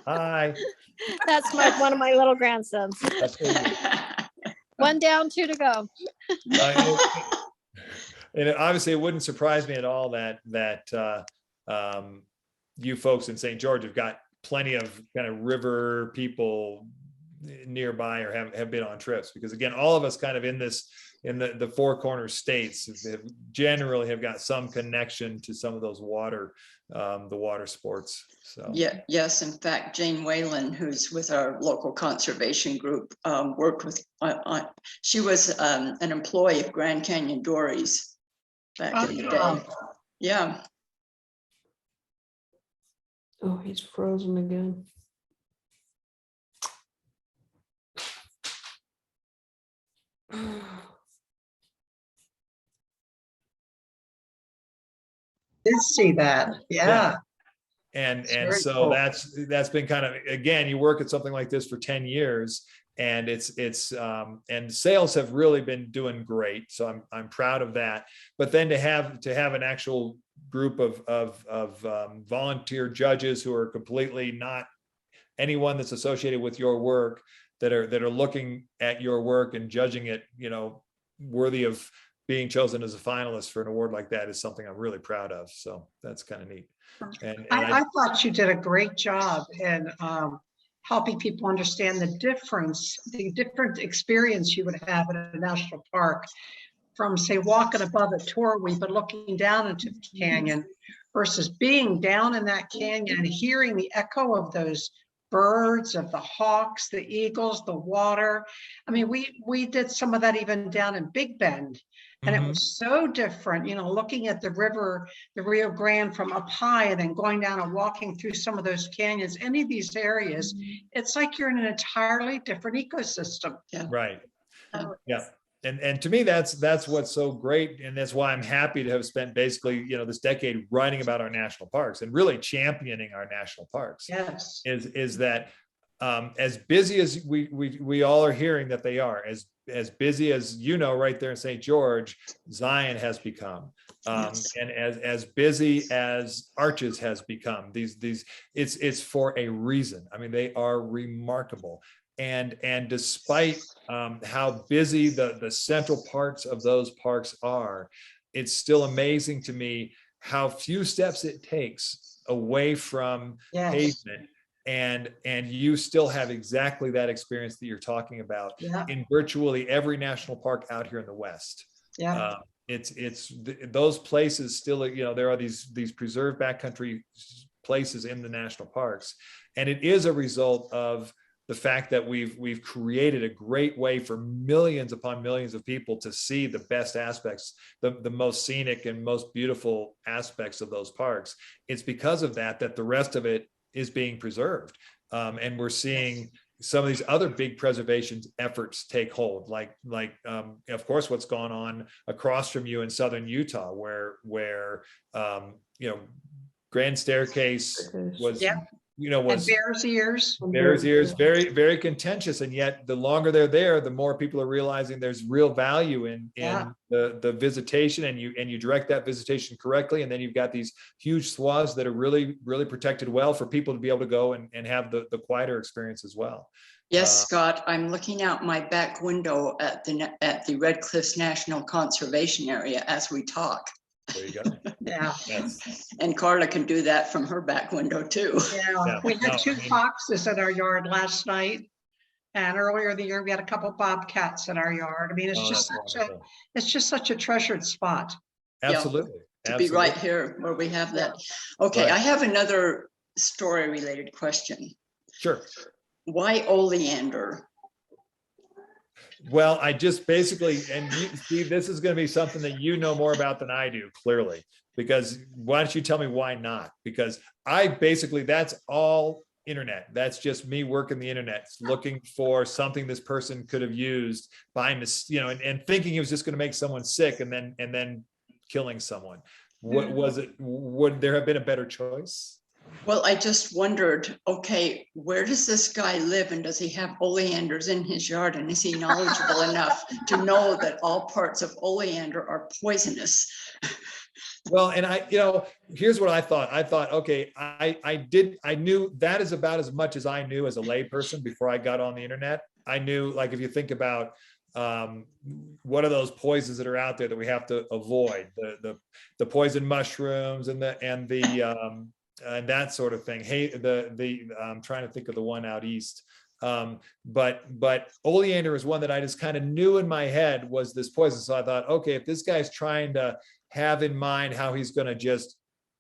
hi. That's one of my little grandsons. That's good. One down, two to go. And obviously, it wouldn't surprise me at all that you folks in St. George have got plenty of kind of river people nearby or have been on trips, because again, all of us kind of in the four corner states have generally have got some connection to some of those the water sports. So Yeah, yes, in fact, Jane Whalen, who's with our local conservation group, worked with, she was an employee of Grand Canyon Dories back in the day. Yeah, Oh, he's frozen again. Did see that. Yeah. and very so cool. that's been kind of, again, you work at something like this for 10 years and it's and sales have really been doing great, so I'm proud of that. But then to have an actual group of volunteer judges who are completely not anyone that's associated with your work, that are looking at your work and judging it, you know, worthy of being chosen as a finalist for an award like that, is something I'm really proud of. So that's kind of neat. And I thought you did a great job in helping people understand the different experience you would have in a national park, from say walking above a Torrey but looking down into the canyon, versus being down in that canyon and hearing the echo of those birds, of the hawks, the eagles, the water. I mean, we did some of that even down in Big Bend. And it was so different, you know, looking at the river, the Rio Grande from up high, and then going down and walking through some of those canyons, any of these areas, it's like you're in an entirely different ecosystem. right. Yeah. And to me, that's what's so great. And that's why I'm happy to have spent basically, you know, this decade writing about our national parks and really championing our national parks. Yes. Is that as busy as we all are hearing that they are, as busy as, you know, right there in St. George, Zion has become, Yes. and as busy as Arches has become. These it's for a reason. I mean, they are remarkable. And despite how busy the central parts of those parks are, it's still amazing to me how few steps it takes away from Yes. pavement, and you still have exactly that experience that you're talking about Yeah. in virtually every national park out here in the West. Yeah. Those places still, you know, there are these preserved backcountry places in the national parks, and it is a result of the fact that we've created a great way for millions upon millions of people to see the best aspects, the most scenic and most beautiful aspects of those parks. It's because of that the rest of it is being preserved, and we're seeing, some of these other big preservation efforts take hold, like of course what's gone on across from you in southern Utah, where Grand Staircase was, Yep. And was Bears Ears. Bears Ears, very, very contentious. And yet the longer they're there, the more people are realizing there's real value in the visitation, and you direct that visitation correctly. And then you've got these huge swaths that are really, really protected well for people to be able to go and have the quieter experience as well. Yes, Scott, I'm looking out my back window at the Red Cliffs National Conservation Area as we talk. There you go. Yeah. Yes. And Carla can do that from her back window too. Yeah, we had two foxes in our yard last night. And earlier in the year, we had a couple bobcats in our yard. I mean, it's just such a treasured spot. Absolutely. To be right here where we have that. Okay, Right. I have another story related question. Sure. Why oleander? Well, I just basically, and you see, this is going to be something that you know more about than I do, clearly, because why don't you tell me why not? Because I basically, that's all internet. That's just me working the internet, looking for something this person could have used by mistake, and thinking it was just going to make someone sick and then killing someone. What was it? Would there have been a better choice? Well, I just wondered, okay, where does this guy live, and does he have oleanders in his yard, and is he knowledgeable enough to know that all parts of oleander are poisonous? Well, and here's what I thought. I thought, okay, I knew that is about as much as I knew as a layperson before I got on the internet. I knew, like, if you think about what are those poisons that are out there that we have to avoid, the poison mushrooms and that sort of thing. Hey, I'm trying to think of the one out east. But oleander is one that I just kind of knew in my head was this poison. So I thought, okay, if this guy's trying to have in mind how he's going to just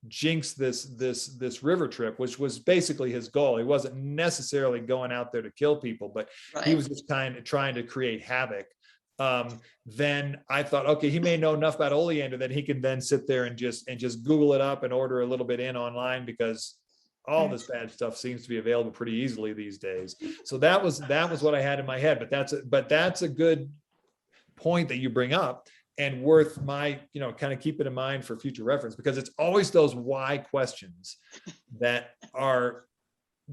jinx this river trip, which was basically his goal. He wasn't necessarily going out there to kill people, but he was just kind of trying to create havoc. Then I thought, okay, he may know enough about oleander that he can then sit there and just Google it up and order a little bit in online, because all this bad stuff seems to be available pretty easily these days. So that was what I had in my head. But that's a good point that you bring up, and worth my, kind of keep it in mind for future reference, because it's always those why questions that are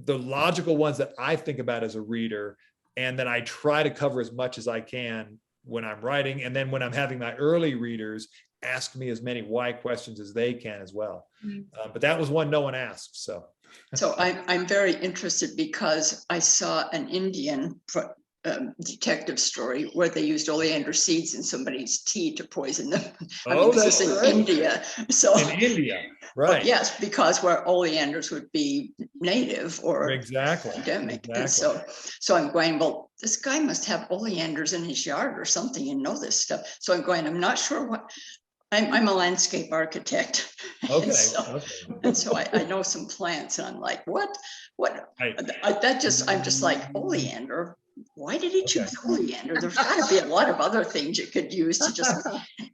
the logical ones that I think about as a reader, and then I try to cover as much as I can when I'm writing. And then when I'm having my early readers ask me as many why questions as they can as well. But that was one no one asked. So I'm very interested, because I saw an Indian detective story where they used oleander seeds in somebody's tea to poison them. This is in India. So in India, right? Yes, because where oleanders would be native or endemic. Exactly. And so I'm going, well, this guy must have oleanders in his yard or something and know this stuff. So I'm going, I'm not sure what. I'm a landscape architect. Okay. And so I know some plants, and I'm like, what? I'm just like, oleander. Why did he choose oleander? There's got to be a lot of other things you could use to just.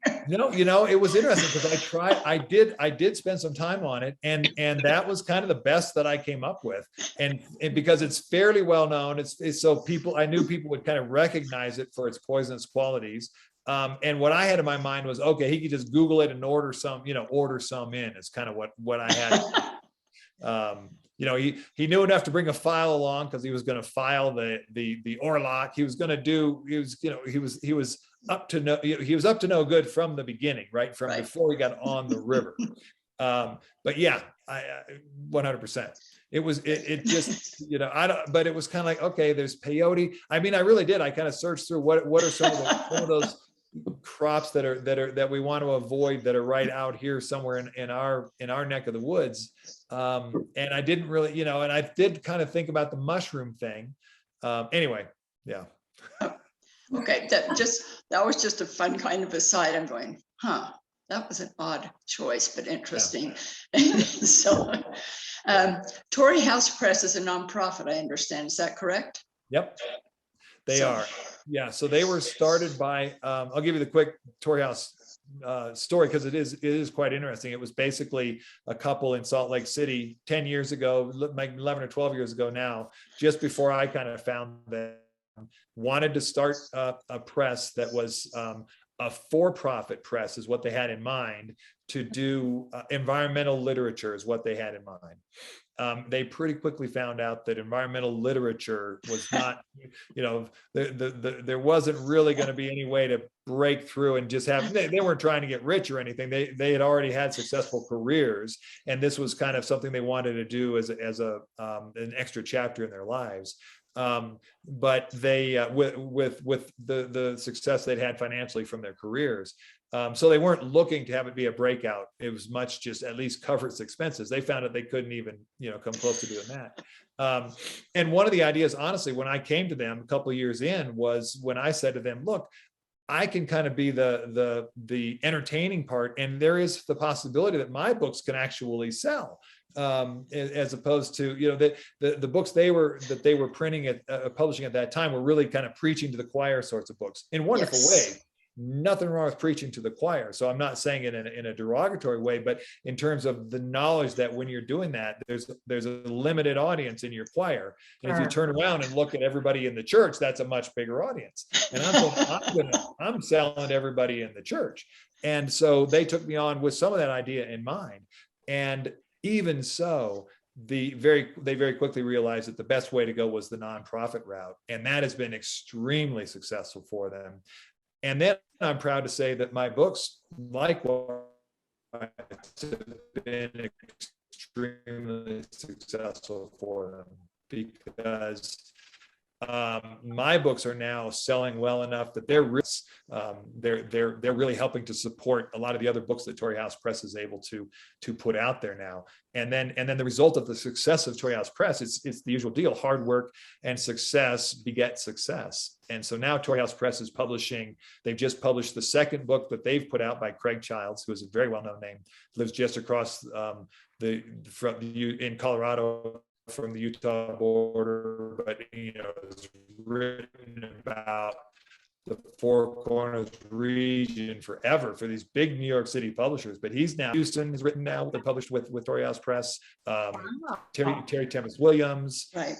It was interesting, because I did spend some time on it, and that was kind of the best that I came up with, and because it's fairly well known, it's so I knew people would kind of recognize it for its poisonous qualities. And what I had in my mind was, okay, he could just Google it and order some in. It's kind of what I had. He knew enough to bring a file along, because he was going to file the Orlock. He was up to no good from the beginning, right? Before he got on the river. But yeah, I 100%. It just, but it was kind of like, okay, there's peyote. I mean, I really did. I kind of searched through what are some of those crops that we want to avoid that are right out here somewhere in our neck of the woods. And I didn't really, and I did kind of think about the mushroom thing. Anyway, yeah. Okay, that was just a fun kind of aside. I'm going, that was an odd choice, but interesting. Yeah. So, Torrey House Press is a nonprofit, I understand. Is that correct? Yep, they are. Yeah, so they were started by, I'll give you the quick Torrey House story because it is quite interesting. It was basically a couple in Salt Lake City 10 years ago, like 11 or 12 years ago now, just before I kind of found that, wanted to start a press that was a for-profit press is what they had in mind, to do environmental literature is what they had in mind. They pretty quickly found out that environmental literature was not, there wasn't really going to be any way to break through and just have, they weren't trying to get rich or anything. They had already had successful careers, and this was kind of something they wanted to do as an extra chapter in their lives. But they, with the success they'd had financially from their careers, so they weren't looking to have it be a breakout. It was much just at least cover its expenses. They found that they couldn't even, come close to doing that. And one of the ideas, honestly, when I came to them a couple of years in, was when I said to them, look, I can kind of be the entertaining part, and there is the possibility that my books can actually sell, as opposed to the books they were printing at publishing at that time were really kind of preaching to the choir sorts of books in wonderful ways. Nothing wrong with preaching to the choir. So I'm not saying it in a derogatory way, but in terms of the knowledge that when you're doing that, there's a limited audience in your choir. And if you turn around and look at everybody in the church, that's a much bigger audience. And I'm selling to everybody in the church. And so they took me on with some of that idea in mind. And even so, they very quickly realized that the best way to go was the nonprofit route. And that has been extremely successful for them. And then I'm proud to say that my books, likewise, have been extremely successful for them, because my books are now selling well enough that they're really helping to support a lot of the other books that Torrey House Press is able to put out there now. And then the result of the success of Torrey House Press, it's the usual deal: hard work and success beget success. And so now Torrey House Press is publishing. They've just published the second book that they've put out by Craig Childs, who is a very well-known name, lives just across in Colorado from the Utah border, but it's written about the Four Corners region forever for these big New York City publishers. But he's now, Houston has written now, they're published with Torrey House Press. Terry Tempest Williams. Right.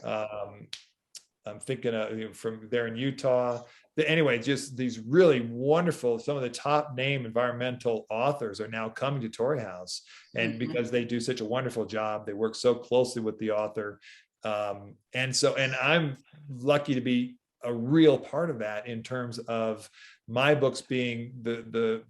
I'm thinking from there in Utah. Anyway, just these really wonderful, some of the top name environmental authors are now coming to Torrey House. And because they do such a wonderful job, they work so closely with the author. And I'm lucky to be a real part of that in terms of my books being the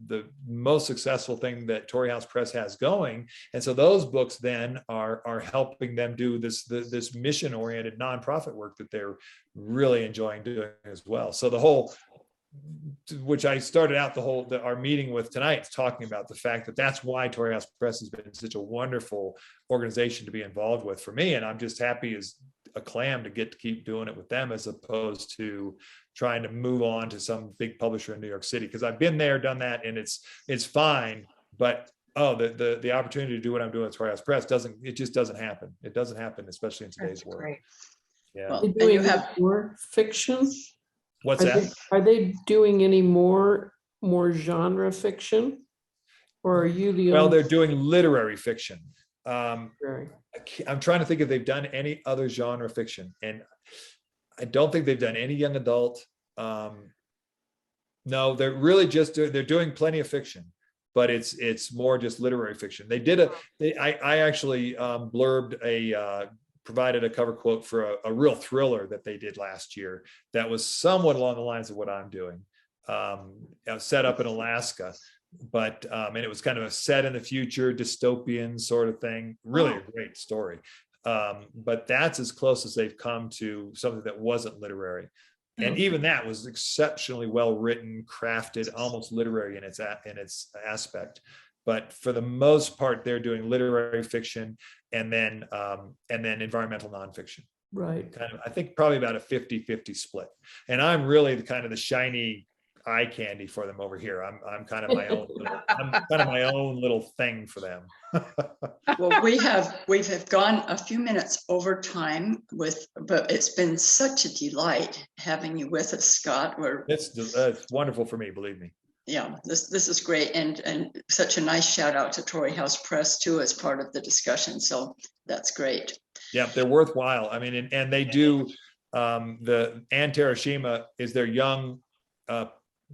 most successful thing that Torrey House Press has going. And so those books then are helping them do this mission-oriented nonprofit work that they're really enjoying doing as well. So the whole, which I started out our meeting with tonight, talking about the fact that that's why Torrey House Press has been such a wonderful organization to be involved with for me. And I'm just happy as a clam to get to keep doing it with them, as opposed to trying to move on to some big publisher in New York City, because I've been there, done that, and it's fine. But the opportunity to do what I'm doing at Torrey House Press just doesn't happen. It doesn't happen, especially in today's world. Great. Yeah. Well, Are they and doing you have more fiction? What's that? Are they doing any more genre fiction, or are you the Well, only? they're doing literary fiction. Very. I'm trying to think if they've done any other genre fiction, and I don't think they've done any young adult. No, they're really just they're doing plenty of fiction, but it's more just literary fiction. I actually provided a cover quote for a real thriller that they did last year that was somewhat along the lines of what I'm doing, set up in Alaska. But and it was kind of a set in the future, dystopian sort of thing. Really a great story. But that's as close as they've come to something that wasn't literary. And even that was exceptionally well written, crafted, almost literary in its aspect. But for the most part, they're doing literary fiction and then environmental nonfiction. Right. Kind of, I think probably about a 50-50 split. And I'm really the shiny eye candy for them over here. I'm kind of my own little thing for them. Well, we have gone a few minutes over time but it's been such a delight having you with us, Scott. It's wonderful for me, believe me. yeah, this is great, and such a nice shout out to Torrey House Press too as part of the discussion. So that's great. Yeah, they're worthwhile. I mean, and they do. The Ann Terashima is their young,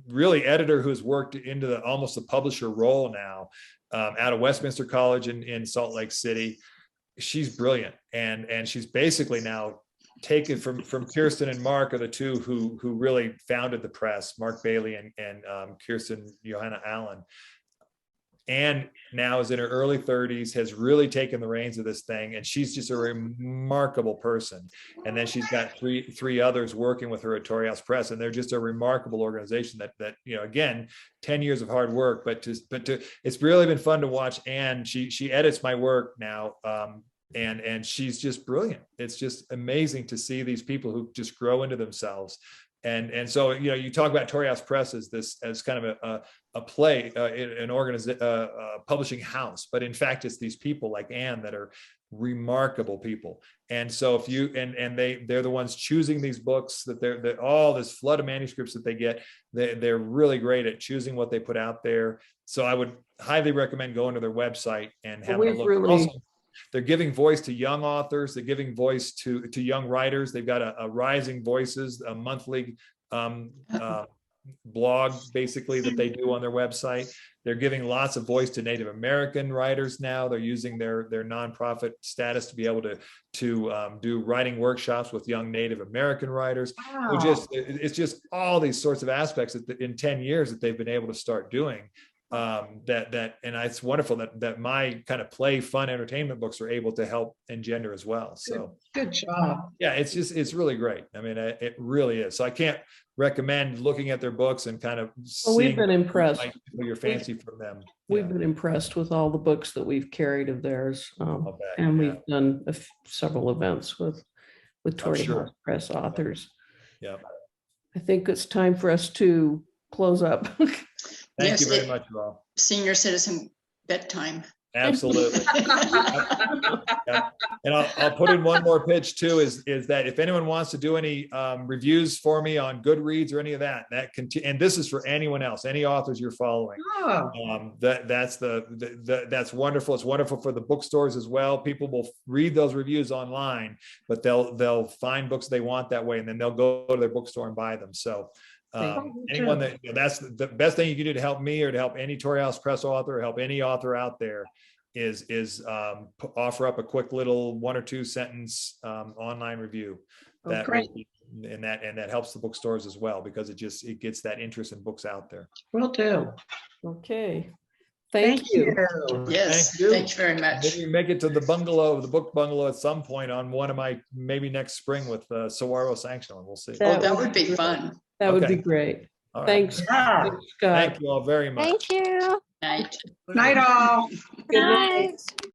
really editor who's worked into the almost the publisher role now, out of Westminster College in Salt Lake City. She's brilliant, and she's basically now taken from Kirsten and Mark are the two who really founded the press, Mark Bailey and Kirsten Johanna Allen. And now is in her early 30s, has really taken the reins of this thing, and she's just a remarkable person. And then she's got three others working with her at Torrey House Press, and they're just a remarkable organization that you know, again, 10 years of hard work, but it's really been fun to watch. And she edits my work now, and she's just brilliant. It's just amazing to see these people who just grow into themselves. And so, you know, you talk about Torrey House Press as kind of a play, an publishing house, but in fact, it's these people like Anne that are remarkable people. And so if you, and they're the ones choosing these books, that all this flood of manuscripts that they get, they're really great at choosing what they put out there. So I would highly recommend going to their website and having a look. Also, they're giving voice to young authors. They're giving voice to young writers. They've got a Rising Voices, a monthly blog, basically, that they do on their website. They're giving lots of voice to Native American writers now. They're using their nonprofit status to be able to do writing workshops with young Native American writers. Wow. It's just all these sorts of aspects that in 10 years that they've been able to start doing. And it's wonderful that my kind of play, fun, entertainment books are able to help engender as well. So Good job. yeah, it's really great. I mean, it really is. So I can't recommend looking at their books and kind of we've been impressed. Your fancy from them. We've been impressed with all the books that we've carried of theirs, and yeah. we've done several events with Torrey sure. House Press authors. Yeah. I think it's time for us to close up. Thank Yes, you very much, Rob. Senior citizen bedtime. Absolutely. Yep. And I'll put in one more pitch too, is that if anyone wants to do any reviews for me on Goodreads or any of that and this is for anyone else, any authors you're following, that's wonderful. It's wonderful for the bookstores as well. People will read those reviews online, but they'll find books they want that way, and then they'll go to their bookstore and buy them. So anyone that's the best thing you can do to help me or to help any Torrey House Press author or help any author out there is offer up a quick little 1 or 2 sentence online review. That and that helps the bookstores as well, because it gets that interest in books out there. Will do. Okay. Thank you. Yes, Thank you. thanks very much. Maybe we make it to the book bungalow at some point on one of my, maybe next spring with Saguaro Sanctionland. We'll see. That would be fun. That would Okay. be great. All right. Thanks. Yeah. Thanks, Scott. Thank you all very much. Thank you. Night. Night all. Good night. Night.